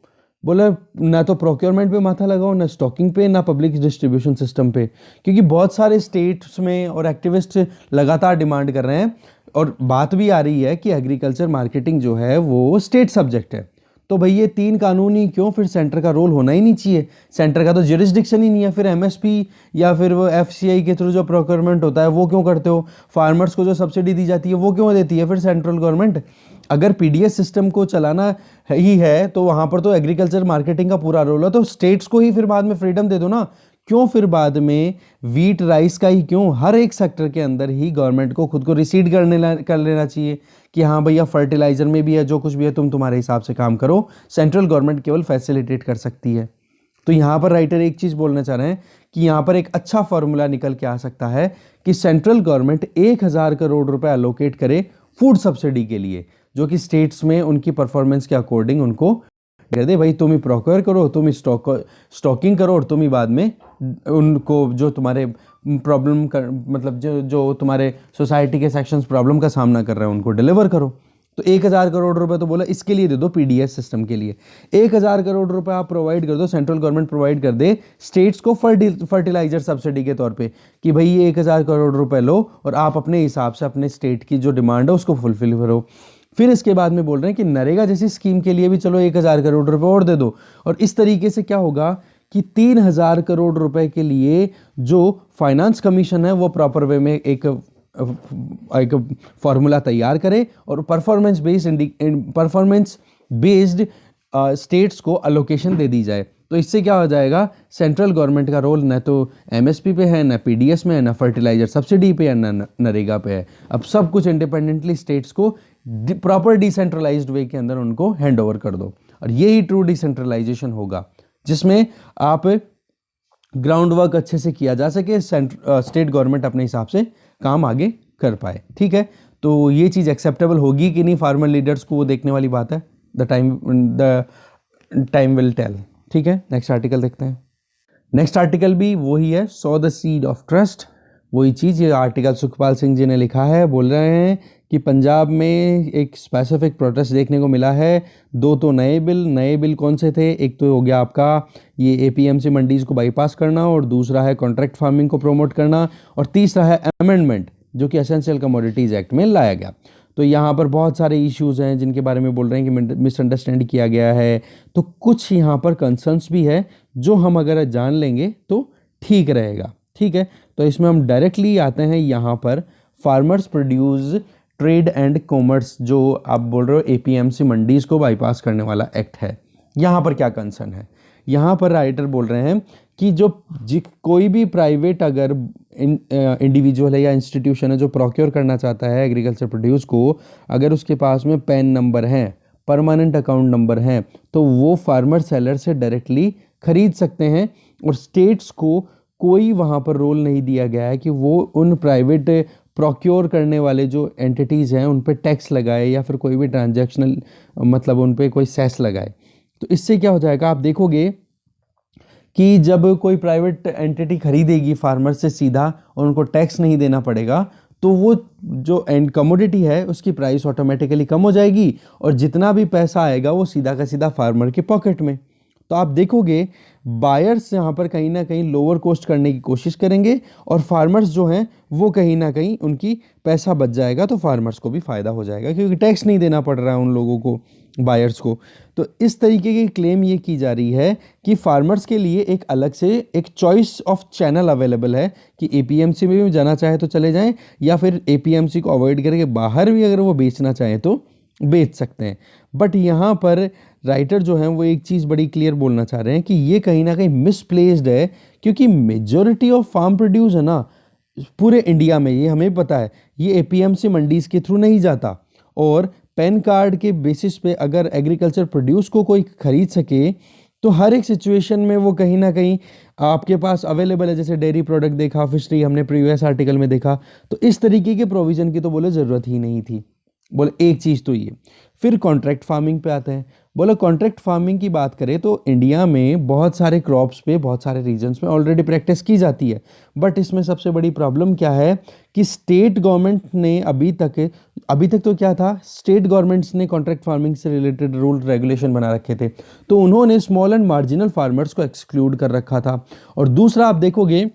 बोला ना तो प्रोक्योरमेंट पे माथा लगाओ, ना स्टॉकिंग पे, ना पब्लिक डिस्ट्रीब्यूशन सिस्टम पे, क्योंकि बहुत सारे स्टेट्स में और एक्टिविस्ट लगातार डिमांड कर रहे हैं और बात भी आ रही है कि एग्रीकल्चर मार्केटिंग जो है वो स्टेट सब्जेक्ट है। तो भाई ये तीन कानून ही क्यों, फिर सेंटर का रोल होना ही नहीं चाहिए। सेंटर का तो ज्यूरिसडिक्शन ही नहीं है, फिर एमएसपी या फिर वो एफसीआई के थ्रू जो प्रोक्योरमेंट होता है वो क्यों करते हो। फार्मर्स को जो सब्सिडी दी जाती है वो क्यों देती है फिर सेंट्रल गवर्नमेंट। अगर पीडीएस सिस्टम को चलाना ही है तो वहाँ पर तो एग्रीकल्चर मार्केटिंग का पूरा रोल है, तो स्टेट्स को ही फिर बाद में फ्रीडम दे दो ना। क्यों फिर बाद में वीट राइस का ही क्यों, हर एक सेक्टर के अंदर ही गवर्नमेंट को खुद को रिसीड कर लेना चाहिए कि हाँ भैया फर्टिलाइजर में भी है, जो कुछ भी है तुम तुम्हारे हिसाब से काम करो, सेंट्रल गवर्नमेंट केवल फैसिलिटेट कर सकती है। तो यहाँ पर राइटर एक चीज़ बोलना चाह रहे हैं कि यहाँ पर एक अच्छा फॉर्मूला निकल के आ सकता है कि सेंट्रल गवर्नमेंट 1000 करोड़ रुपए अलोकेट करे फूड सब्सिडी के लिए, जो कि स्टेट्स में उनकी परफॉर्मेंस के अकॉर्डिंग उनको कह दे भाई तुम ही प्रोक्योर करो, तुम ही स्टॉकिंग करो और तुम ही बाद में उनको जो तुम्हारे प्रॉब्लम कर मतलब जो तुम्हारे सोसाइटी के सेक्शंस प्रॉब्लम का सामना कर रहे हैं उनको डिलीवर करो। तो 1000 करोड़ रुपए तो बोला इसके लिए दे दो, पीडीएस सिस्टम के लिए 1000 करोड़ रुपए आप प्रोवाइड कर दो, सेंट्रल गवर्नमेंट प्रोवाइड कर दे स्टेट्स को फर्टिलाइजर सब्सिडी के तौर पे कि भाई ये 1000 करोड़ रुपए लो और आप अपने हिसाब से अपने स्टेट की जो डिमांड है उसको फुलफिल करो। फिर इसके बाद में बोल रहे हैं कि नरेगा जैसी स्कीम के लिए भी चलो 1000 करोड़ रुपए और दे दो। और इस तरीके से क्या होगा कि 3000 करोड़ रुपए के लिए जो फाइनेंस कमीशन है वो प्रॉपर वे में एक फॉर्मूला तैयार करे और परफॉर्मेंस बेस्ड स्टेट्स को अलोकेशन दे दी जाए। तो इससे क्या हो जाएगा, सेंट्रल गवर्नमेंट का रोल न तो एमएसपी पे है, न पीडीएस में है, न फर्टिलाइजर सब्सिडी पे है, न नरेगा पे है। अब सब कुछ इंडिपेंडेंटली स्टेट्स को प्रॉपर डिसेंट्रलाइज्ड वे के अंदर उनको हैंड ओवर कर दो, और यही ट्रू डिसेंट्रलाइजेशन होगा, जिसमें आप ग्राउंड वर्क अच्छे से किया जा सके, स्टेट गवर्नमेंट अपने हिसाब से काम आगे कर पाए। ठीक है, तो ये चीज़ एक्सेप्टेबल होगी कि नहीं फार्मर लीडर्स को, वो देखने वाली बात है। The time will tell. ठीक है, नेक्स्ट आर्टिकल देखते हैं। नेक्स्ट आर्टिकल भी वही है, so the seed of trust, वही चीज़। ये आर्टिकल सुखपाल सिंह जी ने लिखा है। बोल रहे हैं कि पंजाब में एक स्पेसिफिक प्रोटेस्ट देखने को मिला है। दो तो नए बिल कौन से थे, एक तो हो गया आपका ये एपीएमसी मंडीज़ को बाईपास करना, और दूसरा है कॉन्ट्रैक्ट फार्मिंग को प्रमोट करना, और तीसरा है अमेंडमेंट जो कि एसेंशियल कमोडिटीज़ एक्ट में लाया गया। तो यहाँ पर बहुत सारे इश्यूज़ हैं जिनके बारे में बोल रहे हैं कि मिसअंडरस्टैंड किया गया है। तो कुछ यहाँ पर कंसर्न्स भी है जो हम अगर जान लेंगे तो ठीक रहेगा। ठीक है, तो इसमें हम डायरेक्टली आते हैं यहाँ पर farmers produce trade and commerce, जो आप बोल रहे हो एपीएमसी मंडीज़ को बाईपास करने वाला एक्ट है। यहाँ पर क्या कंसर्न है, यहाँ पर राइटर बोल रहे हैं कि जो कोई भी प्राइवेट अगर इंडिविजुअल है या इंस्टीट्यूशन है जो प्रोक्योर करना चाहता है एग्रीकल्चर प्रोड्यूस को, अगर उसके पास में पैन नंबर है, परमानेंट अकाउंट नंबर है, तो वो फार्मर सेलर से डायरेक्टली खरीद सकते हैं, और स्टेट्स को कोई वहाँ पर रोल नहीं दिया गया है कि वो उन प्राइवेट प्रोक्योर करने वाले जो एंटिटीज़ हैं उन पे टैक्स लगाए या फिर कोई भी ट्रांजैक्शनल मतलब उन पे कोई सेस लगाए। तो इससे क्या हो जाएगा, आप देखोगे कि जब कोई प्राइवेट एंटिटी खरीदेगी फार्मर से सीधा और उनको टैक्स नहीं देना पड़ेगा, तो वो जो एंड कमोडिटी है उसकी प्राइस ऑटोमेटिकली कम हो जाएगी, और जितना भी पैसा आएगा वो सीधा का सीधा फार्मर के पॉकेट में। तो आप देखोगे बायर्स यहाँ पर कहीं ना कहीं लोअर कॉस्ट करने की कोशिश करेंगे, और फार्मर्स जो हैं वो कहीं ना कहीं उनकी पैसा बच जाएगा, तो फार्मर्स को भी फ़ायदा हो जाएगा क्योंकि टैक्स नहीं देना पड़ रहा है उन लोगों को, बायर्स को। तो इस तरीके की क्लेम ये की जा रही है कि फार्मर्स के लिए एक अलग से एक चॉइस ऑफ चैनल अवेलेबल है कि एपीएमसी में भी जाना चाहे तो चले जाएं, या फिर एपीएमसी को अवॉइड करके बाहर भी अगर वो बेचना चाहें तो बेच सकते हैं। बट यहाँ पर राइटर जो हैं वो एक चीज़ बड़ी क्लियर बोलना चाह रहे हैं कि ये कहीं ना कहीं मिसप्लेस्ड है, क्योंकि मेजॉरिटी ऑफ फार्म प्रोड्यूस है ना पूरे इंडिया में, ये हमें पता है, ये एपीएमसी मंडीज़ के थ्रू नहीं जाता, और पैन कार्ड के बेसिस पे अगर एग्रीकल्चर प्रोड्यूस को कोई खरीद सके तो हर एक सिचुएशन में वो कहीं ना कहीं आपके पास अवेलेबल है। जैसे डेयरी प्रोडक्ट देखा, फिशरी हमने प्रीवियस आर्टिकल में देखा, तो इस तरीके के प्रोविज़न की तो बोले ज़रूरत ही नहीं थी। बोले एक चीज़ तो ये, फिर कॉन्ट्रैक्ट फार्मिंग पे आते हैं। बोले कॉन्ट्रैक्ट फार्मिंग की बात करें तो इंडिया में बहुत सारे क्रॉप्स पे बहुत सारे रीजन्स में ऑलरेडी प्रैक्टिस की जाती है, बट इसमें सबसे बड़ी प्रॉब्लम क्या है कि स्टेट गवर्नमेंट ने अभी तक तो क्या था, स्टेट गवर्नमेंट्स ने कॉन्ट्रैक्ट फार्मिंग से रिलेटेड रूल रेगुलेशन बना रखे थे, तो उन्होंने स्मॉल एंड मार्जिनल फार्मर्स को एक्सक्लूड कर रखा था। और दूसरा आप देखोगे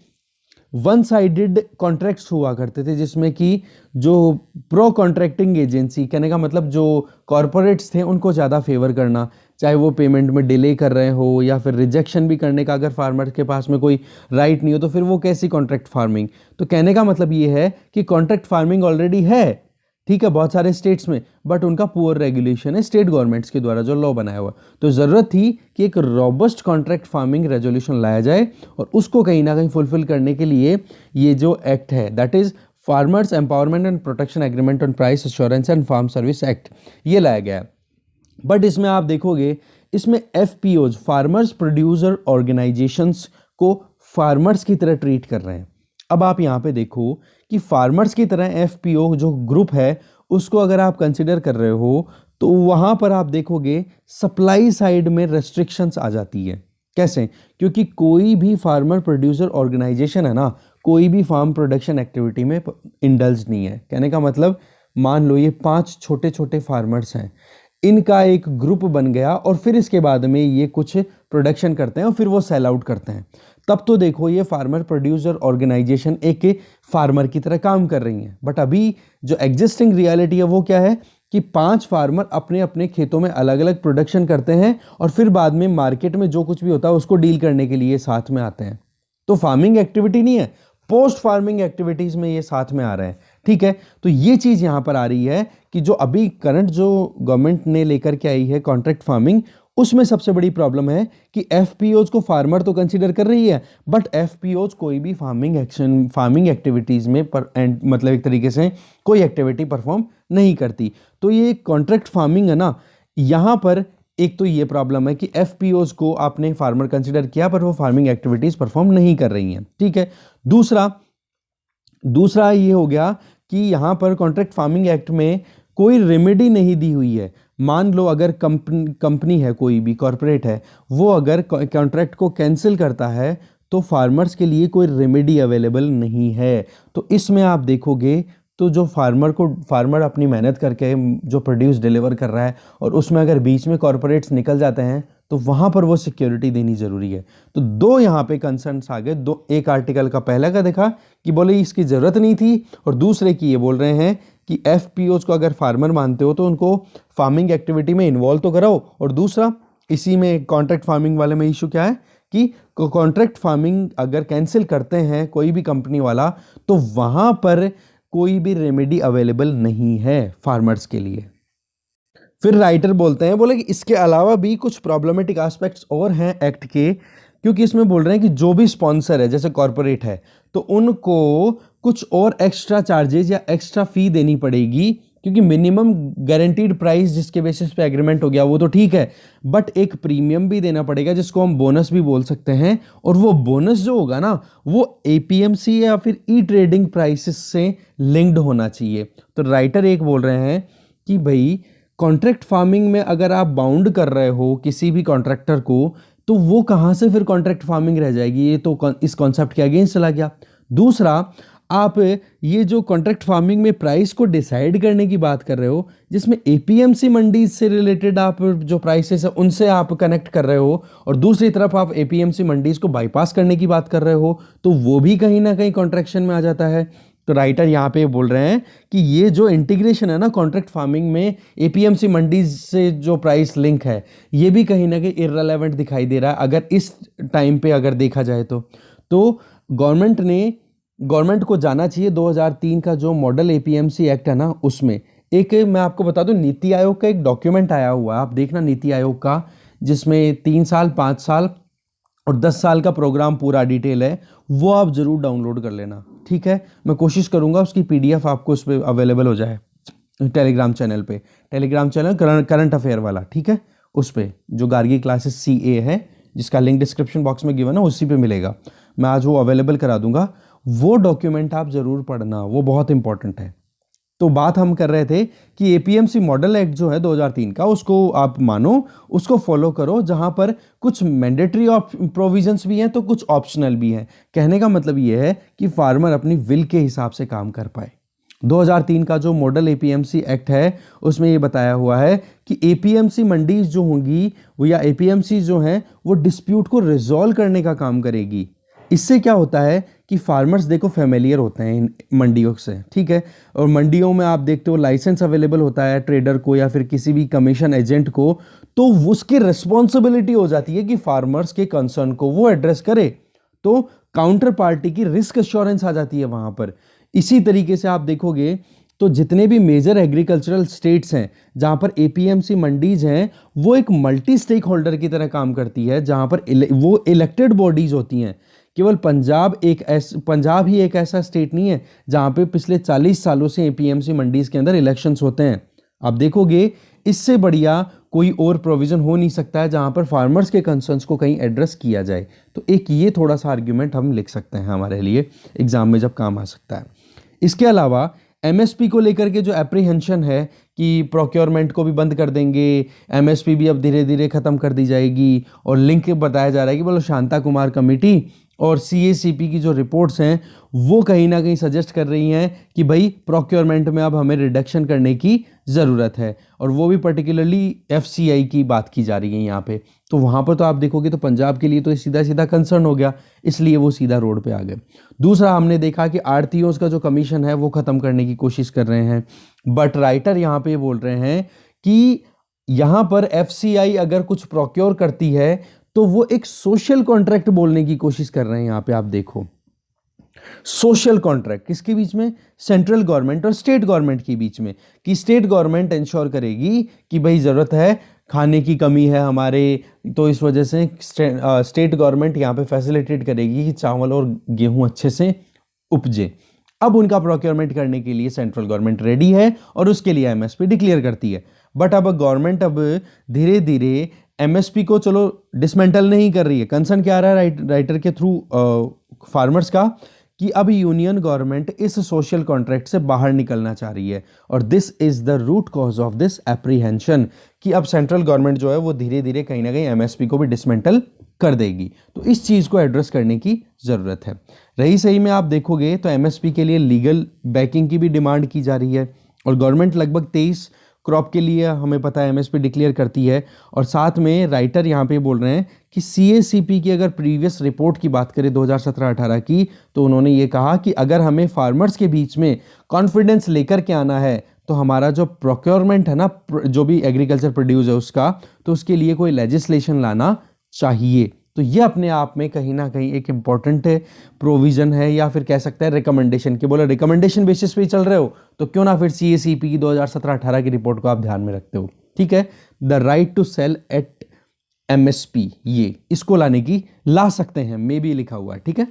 वन साइडेड कॉन्ट्रैक्ट्स हुआ करते थे, जिसमें कि जो प्रो कॉन्ट्रैक्टिंग एजेंसी, कहने का मतलब जो कॉरपोरेट्स थे उनको ज़्यादा फेवर करना, चाहे वो पेमेंट में डिले कर रहे हो या फिर रिजेक्शन भी करने का अगर फार्मर के पास में कोई राइट नहीं हो तो फिर वो कैसी कॉन्ट्रैक्ट फार्मिंग। तो कहने का मतलब ये है कि कॉन्ट्रैक्ट फार्मिंग ऑलरेडी है, ठीक है, बहुत सारे स्टेट्स में, बट उनका पुअर रेगुलेशन है स्टेट गवर्नमेंट्स के द्वारा जो लॉ बनाया हुआ। तो ज़रूरत थी कि एक रॉबस्ट कॉन्ट्रैक्ट फार्मिंग रेजोल्यूशन लाया जाए, और उसको कहीं ना कहीं फुलफिल करने के लिए ये जो एक्ट है, that is farmers empowerment and protection agreement on price assurance and farm service act, ये लाया गया है। बट इसमें आप देखोगे, इसमें एफपीओज, फार्मर्स प्रोड्यूसर ऑर्गेनाइजेशंस को फार्मर्स की तरह ट्रीट कर रहे हैं। अब आप यहाँ पे देखो कि फार्मर्स की तरह एफपीओ जो ग्रुप है उसको अगर आप कंसिडर कर रहे हो, तो वहाँ पर आप देखोगे सप्लाई साइड में रेस्ट्रिक्शंस आ जाती है। कैसे? क्योंकि कोई भी फार्मर प्रोड्यूसर ऑर्गेनाइजेशन है ना, कोई भी फार्म प्रोडक्शन एक्टिविटी में इंडल्ज नहीं है। कहने का मतलब, मान लो ये 5 छोटे छोटे फार्मर्स हैं, इनका एक ग्रुप बन गया, और फिर इसके बाद में ये कुछ प्रोडक्शन करते हैं और फिर वो सेल आउट करते हैं, तब तो देखो ये फार्मर प्रोड्यूसर ऑर्गेनाइजेशन एक फार्मर की तरह काम कर रही हैं। बट अभी जो एग्जिस्टिंग रियलिटी है वो क्या है कि 5 फार्मर अपने अपने खेतों में अलग अलग प्रोडक्शन करते हैं, और फिर बाद में मार्केट में जो कुछ भी होता है उसको डील करने के लिए साथ में आते हैं। तो फार्मिंग एक्टिविटी नहीं है, पोस्ट फार्मिंग एक्टिविटीज़ में ये साथ में आ रहे हैं। ठीक है, तो ये चीज़ यहाँ पर आ रही है कि जो अभी करंट जो गवर्नमेंट ने लेकर के आई है कॉन्ट्रैक्ट फार्मिंग, उसमें सबसे बड़ी प्रॉब्लम है कि एफपीओज को फार्मर तो कंसीडर कर रही है, बट एफपीओज कोई भी फार्मिंग एक्टिविटीज में मतलब एक तरीके से कोई एक्टिविटी परफॉर्म नहीं करती। तो ये कॉन्ट्रैक्ट फार्मिंग है ना, यहाँ पर एक तो ये प्रॉब्लम है कि एफपीओज को आपने फार्मर कंसीडर किया पर वो फार्मिंग एक्टिविटीज परफॉर्म नहीं कर रही हैं, ठीक है। दूसरा ये हो गया कि यहाँ पर कॉन्ट्रैक्ट फार्मिंग एक्ट में कोई रेमेडी नहीं दी हुई है। मान लो अगर कंपनी है, कोई भी कॉरपोरेट है, वो अगर कॉन्ट्रैक्ट को कैंसिल करता है तो फार्मर्स के लिए कोई रेमेडी अवेलेबल नहीं है। तो इसमें आप देखोगे तो जो फार्मर अपनी मेहनत करके जो प्रोड्यूस डिलीवर कर रहा है और उसमें अगर बीच में कॉरपोरेट्स निकल जाते हैं तो वहाँ पर वो सिक्योरिटी देनी ज़रूरी है। तो दो यहाँ पे कंसर्न्स आ गए। दो, एक आर्टिकल का पहला का देखा कि बोले इसकी ज़रूरत नहीं थी, और दूसरे की ये बोल रहे हैं कि एफपीओज को अगर फार्मर मानते हो तो उनको फार्मिंग एक्टिविटी में इन्वॉल्व तो कराओ। और दूसरा इसी में कॉन्ट्रैक्ट फार्मिंग वाले में इशू क्या है कि कॉन्ट्रैक्ट फार्मिंग अगर कैंसिल करते हैं कोई भी कंपनी वाला तो वहाँ पर कोई भी रेमेडी अवेलेबल नहीं है फार्मर्स के लिए। फिर राइटर बोलते हैं, बोले कि इसके अलावा भी कुछ प्रॉब्लमेटिक एस्पेक्ट्स और हैं एक्ट के, क्योंकि इसमें बोल रहे हैं कि जो भी स्पॉन्सर है जैसे कॉरपोरेट है तो उनको कुछ और एक्स्ट्रा चार्जेस या एक्स्ट्रा फी देनी पड़ेगी, क्योंकि मिनिमम गारंटीड प्राइस जिसके बेसिस पे एग्रीमेंट हो गया वो तो ठीक है, बट एक प्रीमियम भी देना पड़ेगा जिसको हम बोनस भी बोल सकते हैं। और वो बोनस जो होगा ना वो एपीएमसी या फिर ई ट्रेडिंग प्राइसेस से लिंक्ड होना चाहिए। तो राइटर एक बोल रहे हैं कि भाई कॉन्ट्रैक्ट फार्मिंग में अगर आप बाउंड कर रहे हो किसी भी कॉन्ट्रैक्टर को तो वो कहाँ से फिर कॉन्ट्रैक्ट फार्मिंग रह जाएगी, ये तो इस कॉन्सेप्ट के अगेंस्ट चला गया। दूसरा, आप ये जो कॉन्ट्रैक्ट फार्मिंग में प्राइस को डिसाइड करने की बात कर रहे हो जिसमें एपीएमसी मंडी से रिलेटेड आप जो प्राइसेस है उनसे आप कनेक्ट कर रहे हो, और दूसरी तरफ आप एपीएमसी मंडीज को बाईपास करने की बात कर रहे हो, तो वो भी कहीं ना कहीं कॉन्ट्रैक्शन में आ जाता है। तो राइटर यहाँ पे बोल रहे हैं कि ये जो इंटीग्रेशन है ना कॉन्ट्रैक्ट फार्मिंग में एपीएमसी मंडीज से जो प्राइस लिंक है ये भी कहीं ना कहीं इररिलेवेंट दिखाई दे रहा है अगर इस टाइम पे अगर देखा जाए तो गवर्नमेंट को जाना चाहिए 2003 का जो मॉडल एपीएमसी एक्ट है ना उसमें एक, मैं आपको बता दूं, नीति आयोग का एक डॉक्यूमेंट आया हुआ है, आप देखना नीति आयोग का, जिसमें 3 साल 5 साल और 10 साल का प्रोग्राम पूरा डिटेल है, वो आप जरूर डाउनलोड कर लेना, ठीक है। मैं कोशिश करूंगा उसकी पीडीएफ आपको उस पर अवेलेबल हो जाए टेलीग्राम चैनल पे, टेलीग्राम चैनल करंट अफेयर वाला, ठीक है। उस पर जो गार्गी क्लासेस सीए है जिसका लिंक डिस्क्रिप्शन बॉक्स में गिवन है उसी पे मिलेगा, मैं आज वो अवेलेबल करा दूंगा। वो डॉक्यूमेंट आप जरूर पढ़ना, वो बहुत इंपॉर्टेंट है। तो बात हम कर रहे थे कि एपीएमसी मॉडल एक्ट जो है 2003 का, उसको आप मानो, उसको फॉलो करो, जहां पर कुछ मैंडेटरी प्रोविजंस भी हैं तो कुछ ऑप्शनल भी हैं। कहने का मतलब ये है कि फार्मर अपनी विल के हिसाब से काम कर पाए। 2003 का जो मॉडल एपीएमसी एक्ट है उसमें ये बताया हुआ है कि एपीएमसी मंडीज जो होंगी वो या एपीएमसी जो हैं वो डिस्प्यूट को रिजॉल्व करने का काम करेगी। इससे क्या होता है कि फार्मर्स देखो फेमिलियर होते हैं इन मंडियों से, ठीक है, और मंडियों में आप देखते हो लाइसेंस अवेलेबल होता है ट्रेडर को या फिर किसी भी कमीशन एजेंट को, तो उसकी रिस्पॉन्सिबिलिटी हो जाती है कि फार्मर्स के कंसर्न को वो एड्रेस करे। तो काउंटर पार्टी की रिस्क एश्योरेंस आ जाती है वहां पर। इसी तरीके से आप देखोगे तो जितने भी मेजर एग्रीकल्चरल स्टेट्स हैं जहां पर एपीएमसी मंडीज हैं वो एक मल्टी स्टेक होल्डर की तरह काम करती है, जहां पर वो इलेक्टेड बॉडीज होती हैं। केवल पंजाब ही एक ऐसा स्टेट नहीं है जहां पे पिछले 40 सालों से एपीएमसी मंडीज के अंदर इलेक्शंस होते हैं। आप देखोगे इससे बढ़िया कोई और प्रोविजन हो नहीं सकता है जहां पर फार्मर्स के कंसर्न्स को कहीं एड्रेस किया जाए। तो एक ये थोड़ा सा आर्ग्यूमेंट हम लिख सकते हैं हमारे लिए एग्जाम में जब काम आ सकता है। इसके अलावा एमएसपी को लेकर के जो एप्रीहेंशन है कि प्रोक्योरमेंट को भी बंद कर देंगे, एमएसपी भी अब धीरे धीरे खत्म कर दी जाएगी, और लिंक बताया जा रहा है कि बोलो शांता कुमार कमेटी और सीएसीपी की जो रिपोर्ट्स हैं वो कहीं ना कहीं सजेस्ट कर रही हैं कि भाई प्रोक्योरमेंट में अब हमें रिडक्शन करने की ज़रूरत है, और वो भी पर्टिकुलरली एफसीआई की बात की जा रही है यहाँ पे। तो वहाँ पर तो आप देखोगे तो पंजाब के लिए तो सीधा सीधा कंसर्न हो गया, इसलिए वो सीधा रोड पे आ गए। दूसरा, हमने देखा कि आड़तीयों का जो कमीशन है वो ख़त्म करने की कोशिश कर रहे हैं, बट राइटर यहाँ पे बोल रहे हैं कि यहाँ पर एफसीआई अगर कुछ प्रोक्योर करती है तो वो एक सोशल कॉन्ट्रैक्ट बोलने की कोशिश कर रहे हैं। यहाँ पे आप देखो सोशल कॉन्ट्रैक्ट किसके बीच में, सेंट्रल गवर्नमेंट और स्टेट गवर्नमेंट के बीच में, कि स्टेट गवर्नमेंट इंश्योर करेगी कि भाई जरूरत है खाने की कमी है हमारे, तो इस वजह से स्टेट गवर्नमेंट यहाँ पे फैसिलिटेट करेगी कि चावल और गेहूं अच्छे से उपजे। अब उनका प्रोक्योरमेंट करने के लिए सेंट्रल गवर्नमेंट रेडी है और उसके लिए एमएसपी डिक्लेयर करती है। बट अब गवर्नमेंट अब धीरे धीरे एमएसपी को चलो डिसमेंटल नहीं कर रही है। कंसर्न क्या आ रहा है राइटर के थ्रू फार्मर्स का, कि अब यूनियन गवर्नमेंट इस सोशल कॉन्ट्रैक्ट से बाहर निकलना चाह रही है, और this is the root cause of this apprehension, कि अब सेंट्रल गवर्नमेंट जो है वो धीरे धीरे कहीं ना कहीं एमएसपी को भी डिसमेंटल कर देगी। तो इस चीज को एड्रेस करने की जरूरत है। रही सही में आप देखोगे तो एमएसपी के लिए लीगल बैकिंग की भी डिमांड की जा रही है, और गवर्नमेंट लगभग 23 क्रॉप के लिए हमें पता है एमएसपी डिक्लेयर करती है। और साथ में राइटर यहाँ पे बोल रहे हैं कि सीएसीपी की अगर प्रीवियस रिपोर्ट की बात करें 2017-18 की, तो उन्होंने ये कहा कि अगर हमें फार्मर्स के बीच में कॉन्फिडेंस लेकर के आना है तो हमारा जो प्रोक्योरमेंट है ना, जो भी एग्रीकल्चर प्रोड्यूस है उसका, तो उसके लिए कोई लेजिस्लेशन लाना चाहिए। तो ये अपने आप में कहीं ना कहीं एक इम्पॉर्टेंट प्रोविजन है, या फिर कह सकते हैं रिकमेंडेशन, कि बोले रिकमेंडेशन बेसिस पे ही चल रहे हो तो क्यों ना फिर सीएसीपी की 2017-18 की रिपोर्ट को आप ध्यान में रखते हो। ठीक है, the right to sell at MSP, ये इसको लाने की ला सकते हैं, मे बी लिखा हुआ है। ठीक है,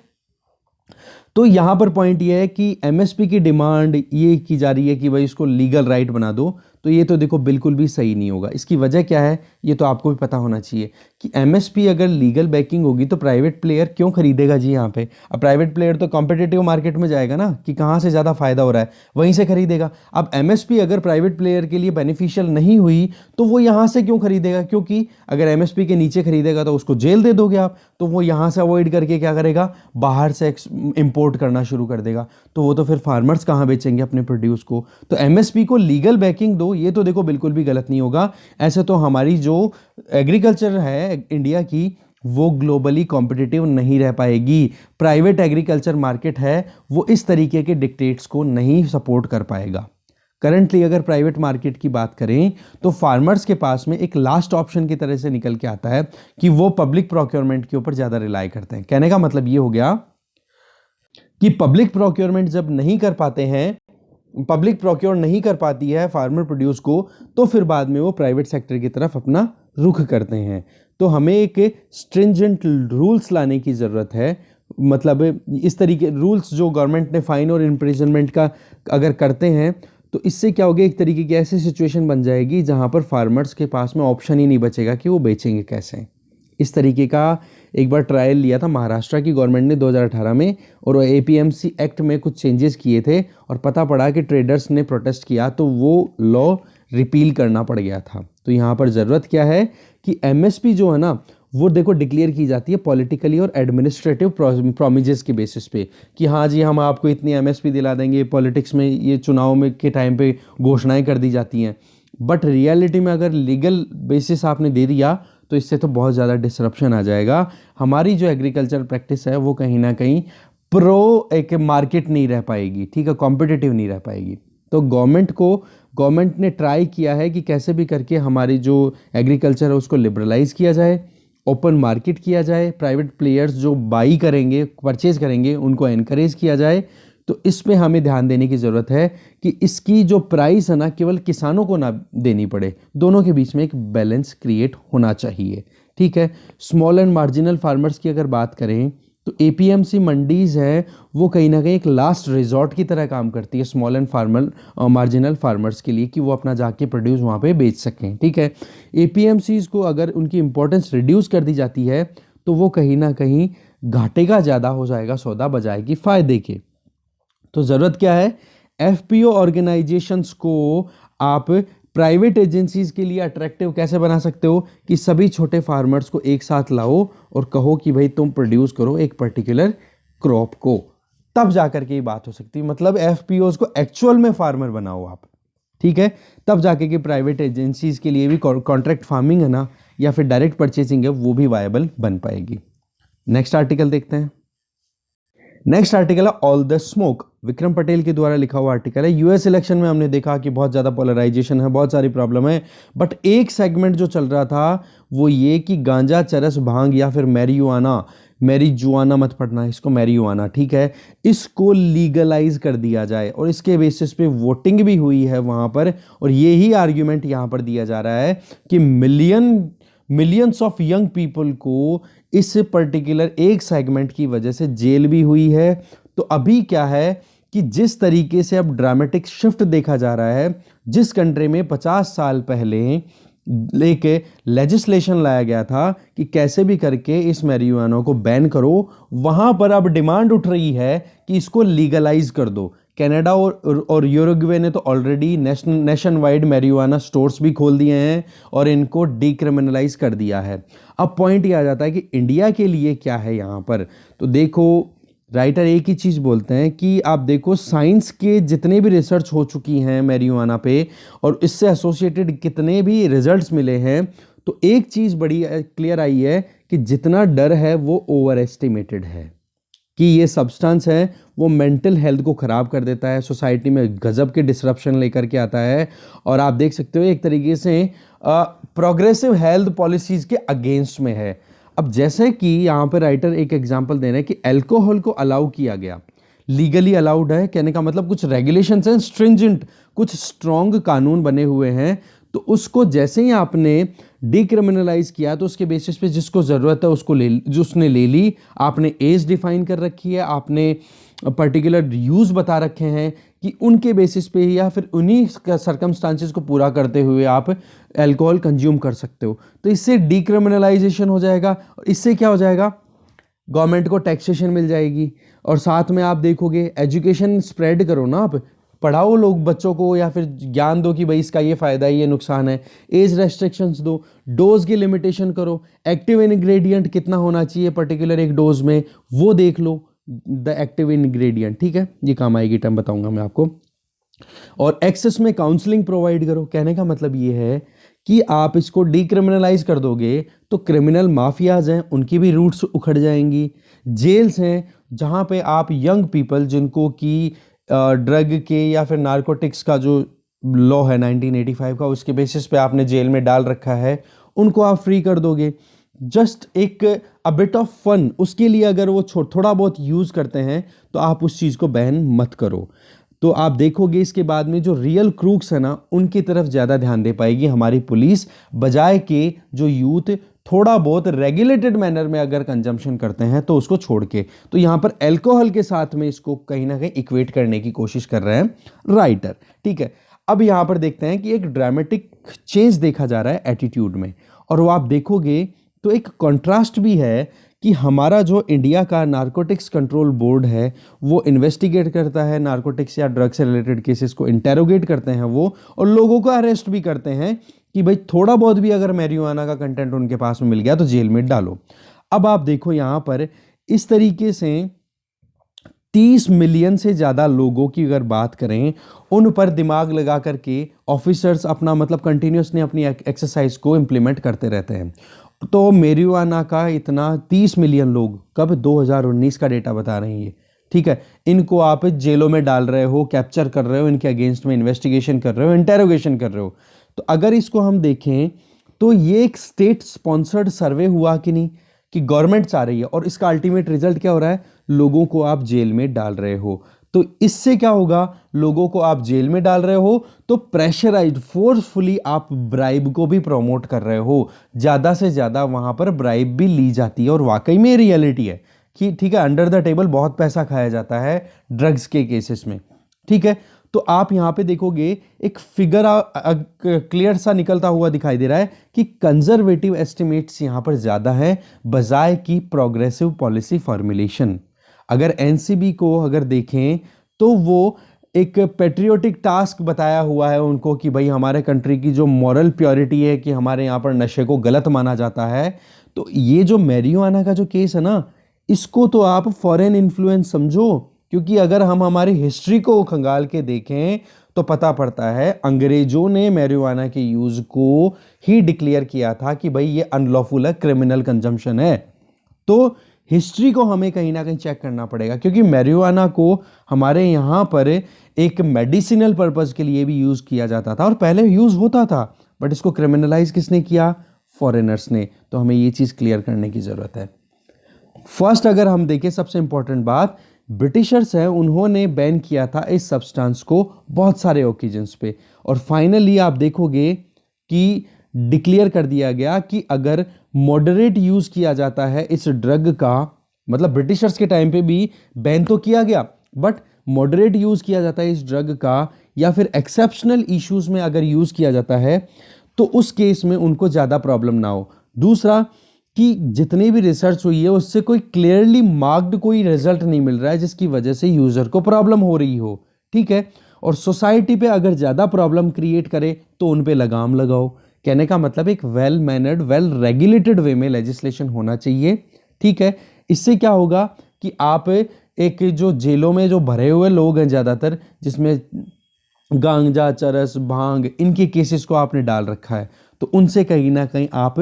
तो यहां पर पॉइंट ये है कि एमएसपी की डिमांड ये की जा रही है कि भाई इसको लीगल राइट बना दो, तो ये तो देखो बिल्कुल भी सही नहीं होगा। इसकी वजह क्या है ये तो आपको भी पता होना चाहिए कि एमएसपी अगर लीगल बैकिंग होगी तो प्राइवेट प्लेयर क्यों खरीदेगा जी यहाँ पे। अब प्राइवेट प्लेयर तो कॉम्पिटिटिव मार्केट में जाएगा ना, कि कहाँ से ज़्यादा फायदा हो रहा है वहीं से खरीदेगा। अब एमएसपी अगर प्राइवेट प्लेयर के लिए बेनिफिशियल नहीं हुई तो वो यहाँ से क्यों खरीदेगा, क्योंकि अगर एमएसपी के नीचे खरीदेगा तो उसको जेल दे दोगे आप, तो वो यहाँ से अवॉइड करके क्या करेगा, बाहर से इम्पोर्ट करना शुरू कर देगा। तो वो तो फिर फार्मर्स कहाँ बेचेंगे अपने प्रोड्यूस को। तो एमएसपी को लीगल बैकिंग दो, ये तो देखो बिल्कुल भी गलत नहीं होगा। ऐसे तो हमारी जो एग्रीकल्चर है इंडिया की वो ग्लोबली कॉम्पिटिटिव नहीं रह पाएगी। प्राइवेट एग्रीकल्चर मार्केट है वो इस तरीके के डिक्टेट्स को नहीं सपोर्ट कर पाएगा। करंटली अगर प्राइवेट मार्केट की बात करें तो फार्मर्स के पास में एक लास्ट ऑप्शन की तरह से निकल के आता है कि वो पब्लिक प्रोक्योरमेंट के ऊपर ज़्यादा रिलाई करते हैं। कहने का मतलब ये हो गया कि पब्लिक प्रोक्योरमेंट जब नहीं कर पाते हैं, पब्लिक प्रोक्योर नहीं कर पाती है फार्मर प्रोड्यूस को, तो फिर बाद में वो प्राइवेट सेक्टर की तरफ अपना रुख करते हैं। तो हमें एक स्ट्रिंजेंट रूल्स लाने की ज़रूरत है। मतलब इस तरीके रूल्स जो गवर्नमेंट ने फाइन और इम्प्रिजनमेंट का अगर करते हैं तो इससे क्या होगा, एक तरीके की ऐसी सिचुएशन बन जाएगी जहां पर फार्मर्स के पास में ऑप्शन ही नहीं बचेगा कि वो बेचेंगे कैसे। इस तरीके का एक बार ट्रायल लिया था महाराष्ट्र की गवर्नमेंट ने 2018 में, और वो एपीएमसी एक्ट में कुछ चेंजेस किए थे और पता पड़ा कि ट्रेडर्स ने प्रोटेस्ट किया तो वो लॉ रिपील करना पड़ गया था। तो यहाँ पर ज़रूरत क्या है कि एमएसपी जो है ना वो देखो डिक्लेयर की जाती है पॉलिटिकली और एडमिनिस्ट्रेटिव प्रोमिजेस के बेसिस पे, कि हाँ जी हम आपको इतनी एमएसपी दिला देंगे। पॉलिटिक्स में ये चुनाव में के टाइम पे घोषणाएं कर दी जाती हैं, बट रियलिटी में अगर लीगल बेसिस आपने दे दिया तो इससे तो बहुत ज़्यादा डिसरप्शन आ जाएगा। हमारी जो एग्रीकल्चर प्रैक्टिस है वो कहीं ना कहीं प्रो एक मार्केट नहीं रह पाएगी, ठीक है, कॉम्पिटिटिव नहीं रह पाएगी। तो गवर्नमेंट ने ट्राई किया है कि कैसे भी करके हमारी जो एग्रीकल्चर है उसको लिबरलाइज किया जाए, ओपन मार्केट किया जाए, प्राइवेट प्लेयर्स जो बाई करेंगे परचेज करेंगे उनको एनकरेज किया जाए। तो इस पे हमें ध्यान देने की ज़रूरत है कि इसकी जो प्राइस है ना केवल किसानों को ना देनी पड़े, दोनों के बीच में एक बैलेंस क्रिएट होना चाहिए। ठीक है, स्मॉल एंड मार्जिनल फार्मर्स की अगर बात करें तो एपीएमसी मंडीज है वो कहीं ना कहीं एक लास्ट रिजॉर्ट की तरह काम करती है स्मॉल एंड मार्जिनल फार्मर्स के लिए, कि वो अपना जाके प्रोड्यूस वहाँ पे बेच सकें। ठीक है, एपीएमसीज को अगर उनकी इंपॉर्टेंस रिड्यूस कर दी जाती है तो वो कहीं ना कहीं घाटे का ज़्यादा हो जाएगा सौदा बजाय कि फ़ायदे के। तो ज़रूरत क्या है, एफपीओ ऑर्गेनाइजेशंस को आप प्राइवेट एजेंसीज के लिए अट्रैक्टिव कैसे बना सकते हो, कि सभी छोटे फार्मर्स को एक साथ लाओ और कहो कि भाई तुम प्रोड्यूस करो एक पर्टिकुलर क्रॉप को, तब जाकर के ये बात हो सकती है। मतलब एफपीओज को एक्चुअल में फार्मर बनाओ आप, ठीक है, तब जाके कि प्राइवेट एजेंसीज के लिए भी कॉन्ट्रैक्ट फार्मिंग है ना या फिर डायरेक्ट परचेजिंग है वो भी वायबल बन पाएगी। नेक्स्ट आर्टिकल देखते हैं। नेक्स्ट आर्टिकल है all the smoke, Vikram Patel के द्वारा लिखा हुआ आर्टिकल है। यूएस इलेक्शन में हमने देखा कि बहुत ज़्यादा पोलराइजेशन है, बहुत सारी प्रॉब्लम है, बट एक सेगमेंट जो चल रहा था वो ये कि गांजा, चरस, भांग या फिर मैरिजुआना मैरिजुआना मत पढ़ना, इसको मैरिजुआना, ठीक है, इसको लीगलाइज कर दिया जाए और इसके बेसिस पे वोटिंग भी हुई है वहाँ पर। और यही आर्ग्यूमेंट यहाँ पर दिया जा रहा है कि मिलियंस ऑफ यंग पीपल को इस पर्टिकुलर एक सेगमेंट की वजह से जेल भी हुई है। तो अभी क्या है कि जिस तरीके से अब ड्रामेटिक शिफ्ट देखा जा रहा है, जिस कंट्री में 50 साल पहले लेके लेजिस्लेशन लाया गया था कि कैसे भी करके इस मैरिजुआना को बैन करो, वहां पर अब डिमांड उठ रही है कि इसको लीगलाइज कर दो। कनाडा और यूरुग्वे ने तो already nation wide marijuana stores भी खोल दिए हैं और इनको डीक्रिमिनलाइज कर दिया है। अब पॉइंट ये आ जाता है कि इंडिया के लिए क्या है यहाँ पर। तो देखो, राइटर एक ही चीज़ बोलते हैं कि आप देखो, साइंस के जितने भी रिसर्च हो चुकी हैं मैरिजुआना पे और इससे एसोसिएटेड कितने भी रिजल्ट्स मिले हैं, तो एक चीज़ बड़ी क्लियर आई है कि जितना डर है वो ओवर एस्टिमेटेड है, कि ये सब्सटेंस है वो मेंटल हेल्थ को ख़राब कर देता है, सोसाइटी में गजब के डिसरप्शन लेकर के आता है। और आप देख सकते हो एक तरीके से प्रोग्रेसिव हेल्थ पॉलिसीज़ के अगेंस्ट में है। अब जैसे कि यहाँ पर राइटर एक एग्जांपल दे रहे हैं कि अल्कोहल को अलाउ किया गया, लीगली अलाउड है, कहने का मतलब कुछ रेगुलेशंस हैं, स्ट्रिंजेंट कुछ स्ट्रॉन्ग कानून बने हुए हैं। तो उसको जैसे ही आपने डिक्रिमिनलाइज किया तो उसके बेसिस पे जिसको ज़रूरत है उसको उसने ले ली। आपने एज डिफाइन कर रखी है, आपने पर्टिकुलर यूज़ बता रखे हैं कि उनके बेसिस पे या फिर उन्हीं सर्कमस्टांसेस को पूरा करते हुए आप अल्कोहल कंज्यूम कर सकते हो। तो इससे डिक्रिमिनलाइजेशन हो जाएगा और इससे क्या हो जाएगा, गवर्नमेंट को टैक्सेशन मिल जाएगी। और साथ में आप देखोगे एजुकेशन स्प्रेड करो ना, आप पढ़ाओ लोग बच्चों को या फिर ज्ञान दो कि भाई इसका ये फ़ायदा है, ये नुकसान है। एज रेस्ट्रिक्शंस दो, डोज की लिमिटेशन करो, एक्टिव इंग्रेडिएंट कितना होना चाहिए पर्टिकुलर एक डोज में वो देख लो, द एक्टिव इंग्रेडिएंट, ठीक है, ये काम आएगी टर्म बताऊंगा मैं आपको। और एक्सेस में काउंसलिंग प्रोवाइड करो, कहने का मतलब ये है कि आप इसको डिक्रिमिनलाइज कर दोगे तो क्रिमिनल माफियाज हैं उनकी भी रूट्स उखड़ जाएंगी। जेल्स हैं जहाँ पे आप यंग पीपल जिनको कि ड्रग के या फिर नारकोटिक्स का जो लॉ है 1985 का, उसके बेसिस पे आपने जेल में डाल रखा है, उनको आप फ्री कर दोगे। जस्ट एक बिट ऑफ फन उसके लिए अगर वो थोड़ा बहुत यूज़ करते हैं तो आप उस चीज़ को बैन मत करो। तो आप देखोगे इसके बाद में जो रियल क्रूक्स है ना उनकी तरफ ज़्यादा ध्यान दे पाएगी हमारी पुलिस, बजाय के जो यूथ थोड़ा बहुत रेगुलेटेड मैनर में अगर कंजम्पशन करते हैं तो उसको छोड़ के। तो यहाँ पर अल्कोहल के साथ में इसको कहीं ना कहीं इक्वेट करने की कोशिश कर रहे हैं राइटर, ठीक है। अब यहाँ पर देखते हैं कि एक ड्रामेटिक चेंज देखा जा रहा है एटीट्यूड में, और वो आप देखोगे तो एक कंट्रास्ट भी है कि हमारा जो इंडिया का नारकोटिक्स कंट्रोल बोर्ड है वो इन्वेस्टिगेट करता है नारकोटिक्स या ड्रग से रिलेटेड केसेस को, इंटेरोगेट करते हैं वो, और लोगों को अरेस्ट भी करते हैं कि भाई थोड़ा बहुत भी अगर मैरिजुआना का कंटेंट उनके पास में मिल गया तो जेल में डालो। अब आप देखो यहाँ पर इस तरीके से 30 मिलियन से ज़्यादा लोगों की अगर बात करें, उन पर दिमाग लगा करके ऑफिसर्स अपना मतलब कंटिन्यूसली अपनी एक्सरसाइज को इम्प्लीमेंट करते रहते हैं। तो मैरिजुआना का इतना 30 मिलियन लोग कब 2019 का डेटा बता रहे हैं ये, ठीक है, इनको आप जेलों में डाल रहे हो, कैप्चर कर रहे हो, इनके अगेंस्ट में इन्वेस्टिगेशन कर रहे हो, इंटेरोगेशन कर रहे हो। तो अगर इसको हम देखें तो ये एक स्टेट स्पॉन्सर्ड सर्वे हुआ कि नहीं, कि गवर्नमेंट चाह रही है, और इसका अल्टीमेट रिजल्ट क्या हो रहा है, लोगों को आप जेल में डाल रहे हो। तो इससे क्या होगा, लोगों को आप जेल में डाल रहे हो तो प्रेशराइज्ड फोर्सफुली आप ब्राइब को भी प्रमोट कर रहे हो, ज़्यादा से ज़्यादा वहाँ पर ब्राइब भी ली जाती है। और वाकई में रियलिटी है कि ठीक है, अंडर द टेबल बहुत पैसा खाया जाता है ड्रग्स के केसेस में, ठीक है। तो आप यहाँ पे देखोगे एक फिगर क्लियर सा निकलता हुआ दिखाई दे रहा है कि कंजर्वेटिव एस्टिमेट्स यहाँ पर ज़्यादा है बजाय की प्रोग्रेसिव पॉलिसी फॉर्मुलेशन। अगर एनसीबी को अगर देखें तो वो एक पेट्रियोटिक टास्क बताया हुआ है उनको कि भाई हमारे कंट्री की जो मॉरल प्योरिटी है कि हमारे यहाँ पर नशे को गलत माना जाता है। तो ये जो मैरिजुआना का जो केस है ना, इसको तो आप फॉरेन इन्फ्लुएंस समझो, क्योंकि अगर हम हमारी हिस्ट्री को खंगाल के देखें तो पता पड़ता है अंग्रेजों ने मैरिजुआना के यूज़ को ही डिक्लेयर किया था कि भाई ये अनलॉफुल है, क्रिमिनल कंजम्पशन है। तो हिस्ट्री को हमें कहीं ना कहीं चेक करना पड़ेगा, क्योंकि मैरिजुआना को हमारे यहाँ पर एक मेडिसिनल पर्पस के लिए भी यूज़ किया जाता था और पहले यूज़ होता था, बट इसको क्रिमिनलाइज किसने किया, फॉरेनर्स ने। तो हमें ये चीज़ क्लियर करने की ज़रूरत है। फर्स्ट अगर हम देखें, सबसे इंपॉर्टेंट बात, ब्रिटिशर्स हैं, उन्होंने बैन किया था इस सब्सटेंस को बहुत सारे ओकेजन्स पे, और फाइनली आप देखोगे कि डिक्लेयर कर दिया गया कि अगर मॉडरेट यूज किया जाता है इस ड्रग का, मतलब ब्रिटिशर्स के टाइम पे भी बैन तो किया गया, बट मॉडरेट यूज किया जाता है इस ड्रग का, या फिर एक्सेप्शनल इश्यूज में अगर यूज किया जाता है तो उस केस में उनको ज़्यादा प्रॉब्लम ना हो। दूसरा कि जितनी भी रिसर्च हुई है उससे कोई क्लियरली मार्क्ड कोई रिजल्ट नहीं मिल रहा है जिसकी वजह से यूजर को प्रॉब्लम हो रही हो, ठीक है। और सोसाइटी पे अगर ज़्यादा प्रॉब्लम क्रिएट करे तो उन पे लगाम लगाओ। कहने का मतलब एक वेल मैनर्ड, वेल रेगुलेटेड वे में लेजिस्लेशन होना चाहिए, ठीक है। इससे क्या होगा कि आप एक जो जेलों में जो भरे हुए लोग हैं ज़्यादातर, जिसमें गांजा, चरस, भांग, इनके केसेस को आपने डाल रखा है, तो उनसे कहीं ना कहीं आप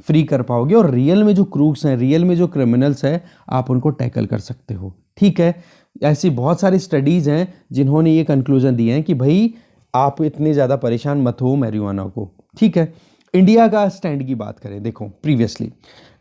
फ्री कर पाओगे, और रियल में जो क्रूक्स हैं, रियल में जो क्रिमिनल्स हैं, आप उनको टैकल कर सकते हो, ठीक है। ऐसी बहुत सारी स्टडीज़ हैं जिन्होंने ये कंक्लूजन दिए हैं कि भाई आप इतने ज़्यादा परेशान मत हो मैरिजुआना को, ठीक है। इंडिया का स्टैंड की बात करें, देखो प्रीवियसली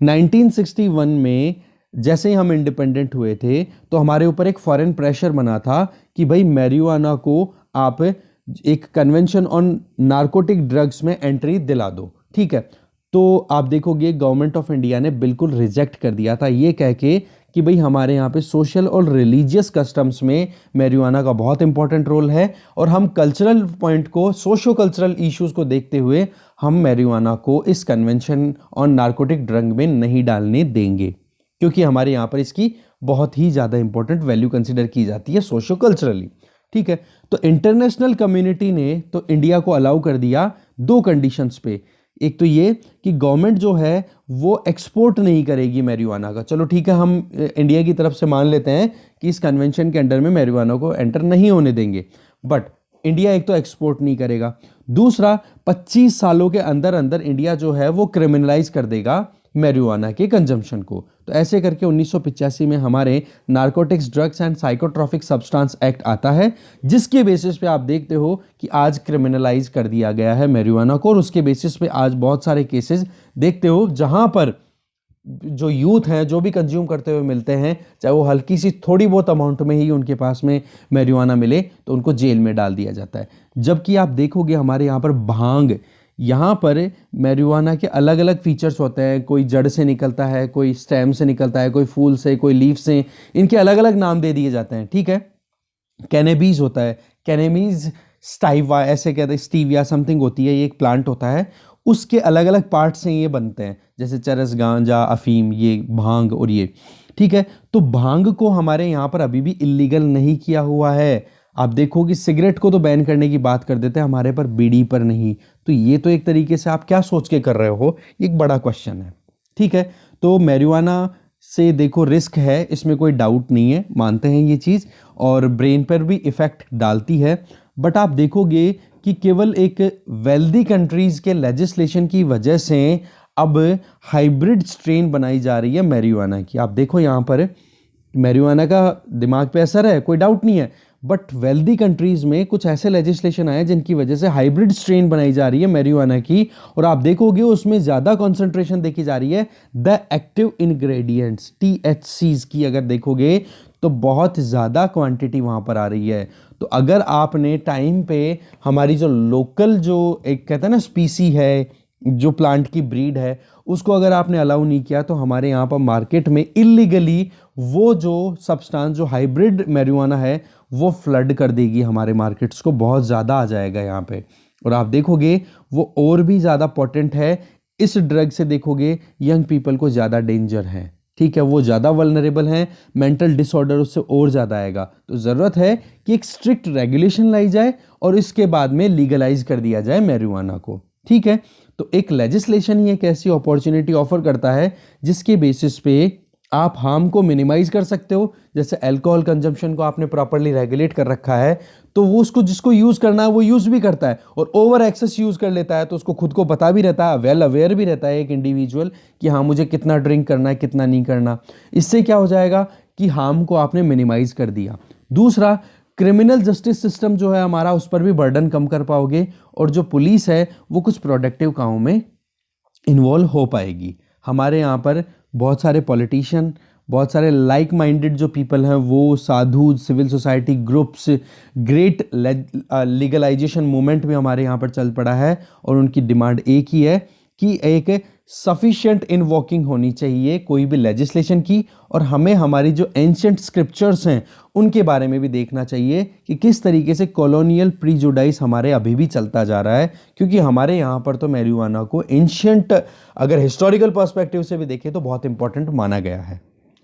1961 में जैसे ही हम इंडिपेंडेंट हुए थे तो हमारे ऊपर एक फॉरेन प्रेशर बना था कि भाई मैरिजुआना को आप एक कन्वेंशन ऑन नारकोटिक ड्रग्स में एंट्री दिला दो, ठीक है। तो आप देखोगे गवर्नमेंट ऑफ इंडिया ने बिल्कुल रिजेक्ट कर दिया था, ये कह के कि भाई हमारे यहाँ पे सोशल और रिलीजियस कस्टम्स में मैरिजुआना का बहुत इंपॉर्टेंट रोल है, और हम कल्चरल पॉइंट को, सोशो कल्चरल इश्यूज को देखते हुए हम मैरिजुआना को इस कन्वेंशन ऑन नारकोटिक ड्रग में नहीं डालने देंगे, क्योंकि हमारे यहाँ पर इसकी बहुत ही ज़्यादा इंपॉर्टेंट वैल्यू कंसिडर की जाती है सोशो कल्चरली, ठीक है। तो इंटरनेशनल कम्युनिटी ने तो इंडिया को अलाउ कर दिया दो कंडीशंस पे। एक तो ये कि गवर्नमेंट जो है वो एक्सपोर्ट नहीं करेगी मैरिजुआना का, चलो ठीक है, हम इंडिया की तरफ से मान लेते हैं कि इस कन्वेंशन के अंडर में मैरिजुआना को एंटर नहीं होने देंगे, बट इंडिया एक तो एक्सपोर्ट नहीं करेगा, दूसरा 25 सालों के अंदर अंदर इंडिया जो है वो क्रिमिनलाइज कर देगा मैरिजुआना के कंजम्पशन को। तो ऐसे करके 1985 में हमारे narcotics, drugs and psychotropic substance act आता है, जिसके बेसिस पे आप देखते हो कि आज क्रिमिनलाइज कर दिया गया है मैरिजुआना को, और उसके बेसिस पे आज बहुत सारे केसेस देखते हो जहां पर जो यूथ हैं, जो भी कंज्यूम करते हुए मिलते हैं, चाहे वो हल्की सी थोड़ी बहुत अमाउंट में ही उनके पास में मैरिजुआना मिले, तो उनको जेल में डाल दिया जाता है। जबकि आप देखोगे हमारे यहाँ पर भांग, यहाँ पर मैरिजुआना के अलग अलग फीचर्स होते हैं, कोई जड़ से निकलता है, कोई स्टेम से निकलता है, कोई फूल से, कोई लीफ से, इनके अलग अलग नाम दे दिए जाते हैं, ठीक है। कैनेबीज होता है, कैनेबीज स्टाइवा ऐसे कहते हैं, स्टीविया समथिंग होती है, ये एक प्लांट होता है, उसके अलग अलग पार्ट से ये बनते हैं, जैसे चरस, गांजा, अफीम, ये भांग और ये, ठीक है। तो भांग को हमारे यहाँ पर अभी भी इलीगल नहीं किया हुआ है। आप देखो कि सिगरेट को तो बैन करने की बात कर देते हैं, हमारे पर बीड़ी पर नहीं। तो ये तो एक तरीके से आप क्या सोच के कर रहे हो, एक बड़ा क्वेश्चन है, ठीक है। तो मैरिजुआना से देखो रिस्क है, इसमें कोई डाउट नहीं है, मानते हैं ये चीज़, और ब्रेन पर भी इफ़ेक्ट डालती है, बट आप देखोगे कि केवल एक वेल्दी कंट्रीज के लेजिस्लेशन की वजह से अब हाइब्रिड स्ट्रेन बनाई जा रही है मैरिजुआना की। आप देखो यहाँ पर मैरिजुआना का दिमाग पे असर है, कोई डाउट नहीं है, बट वेल्दी कंट्रीज में कुछ ऐसे लेजिस्लेशन आए जिनकी वजह से हाइब्रिड स्ट्रेन बनाई जा रही है मैरिजुआना की, और आप देखोगे उसमें ज़्यादा कॉन्सेंट्रेशन देखी जा रही है द एक्टिव इंग्रेडिएंट्स, THCs की अगर देखोगे तो बहुत ज़्यादा क्वांटिटी वहाँ पर आ रही है। तो अगर आपने टाइम पे हमारी जो लोकल, जो एक कहते हैं ना स्पीसी है, जो प्लांट की ब्रीड है, उसको अगर आपने अलाउ नहीं किया, तो हमारे यहाँ पर मार्केट में इलीगली वो जो सब्सटेंस, जो हाइब्रिड मैरिजुआना है, वो फ्लड कर देगी हमारे मार्केट्स को, बहुत ज़्यादा आ जाएगा यहाँ पे। और आप देखोगे वो और भी ज़्यादा पोटेंट है, इस ड्रग से देखोगे यंग पीपल को ज़्यादा डेंजर है, ठीक है, वो ज़्यादा वल्नरेबल हैं, मेंटल डिसऑर्डर उससे और ज़्यादा आएगा। तो ज़रूरत है कि एक स्ट्रिक्ट रेगुलेशन लाई जाए और इसके बाद में लीगलाइज कर दिया जाए मैरिजुआना को, ठीक है। तो एक लेजिस्लेशन ही एक ऐसी अपॉर्चुनिटी ऑफर करता है जिसके बेसिस पे आप हार्म को मिनिमाइज कर सकते हो। जैसे अल्कोहल कंजम्पशन को आपने प्रॉपर्ली रेगुलेट कर रखा है, तो वो उसको जिसको यूज़ करना है वो यूज़ भी करता है, और ओवर एक्सेस यूज़ कर लेता है, तो उसको खुद को पता भी रहता है, वेल अवेयर भी रहता है एक इंडिविजुअल कि हाँ मुझे कितना ड्रिंक करना है, कितना नहीं करना। इससे क्या हो जाएगा कि हार्म को आपने मिनिमाइज कर दिया। दूसरा, क्रिमिनल जस्टिस सिस्टम जो है हमारा, उस पर भी बर्डन कम कर पाओगे, और जो पुलिस है वो कुछ प्रोडक्टिव कामों में इन्वॉल्व हो पाएगी। हमारे यहाँ पर बहुत सारे पॉलिटिशियन, बहुत सारे लाइक माइंडेड जो पीपल हैं वो साधु, civil society groups, great legalisation movement भी हमारे यहाँ पर चल पड़ा है और उनकी डिमांड एक ही है कि एक सफिशिएंट इनवॉकिंग होनी चाहिए कोई भी लेजिस्लेशन की, और हमें हमारी जो एंशिएंट स्क्रिप्चर्स हैं उनके बारे में भी देखना चाहिए कि किस तरीके से कॉलोनियल प्रीजुडाइस हमारे अभी भी चलता जा रहा है, क्योंकि हमारे यहाँ पर तो मैरिजुआना को एंशिएंट अगर हिस्टोरिकल पर्सपेक्टिव से भी देखें तो बहुत इंपॉर्टेंट माना गया है।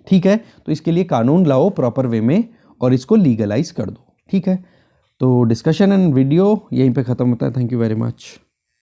ठीक है, तो इसके लिए कानून लाओ प्रॉपर वे में और इसको लीगलाइज कर दो। ठीक है, तो डिस्कशन एंड वीडियो यहीं पे ख़त्म होता है। Thank you very much.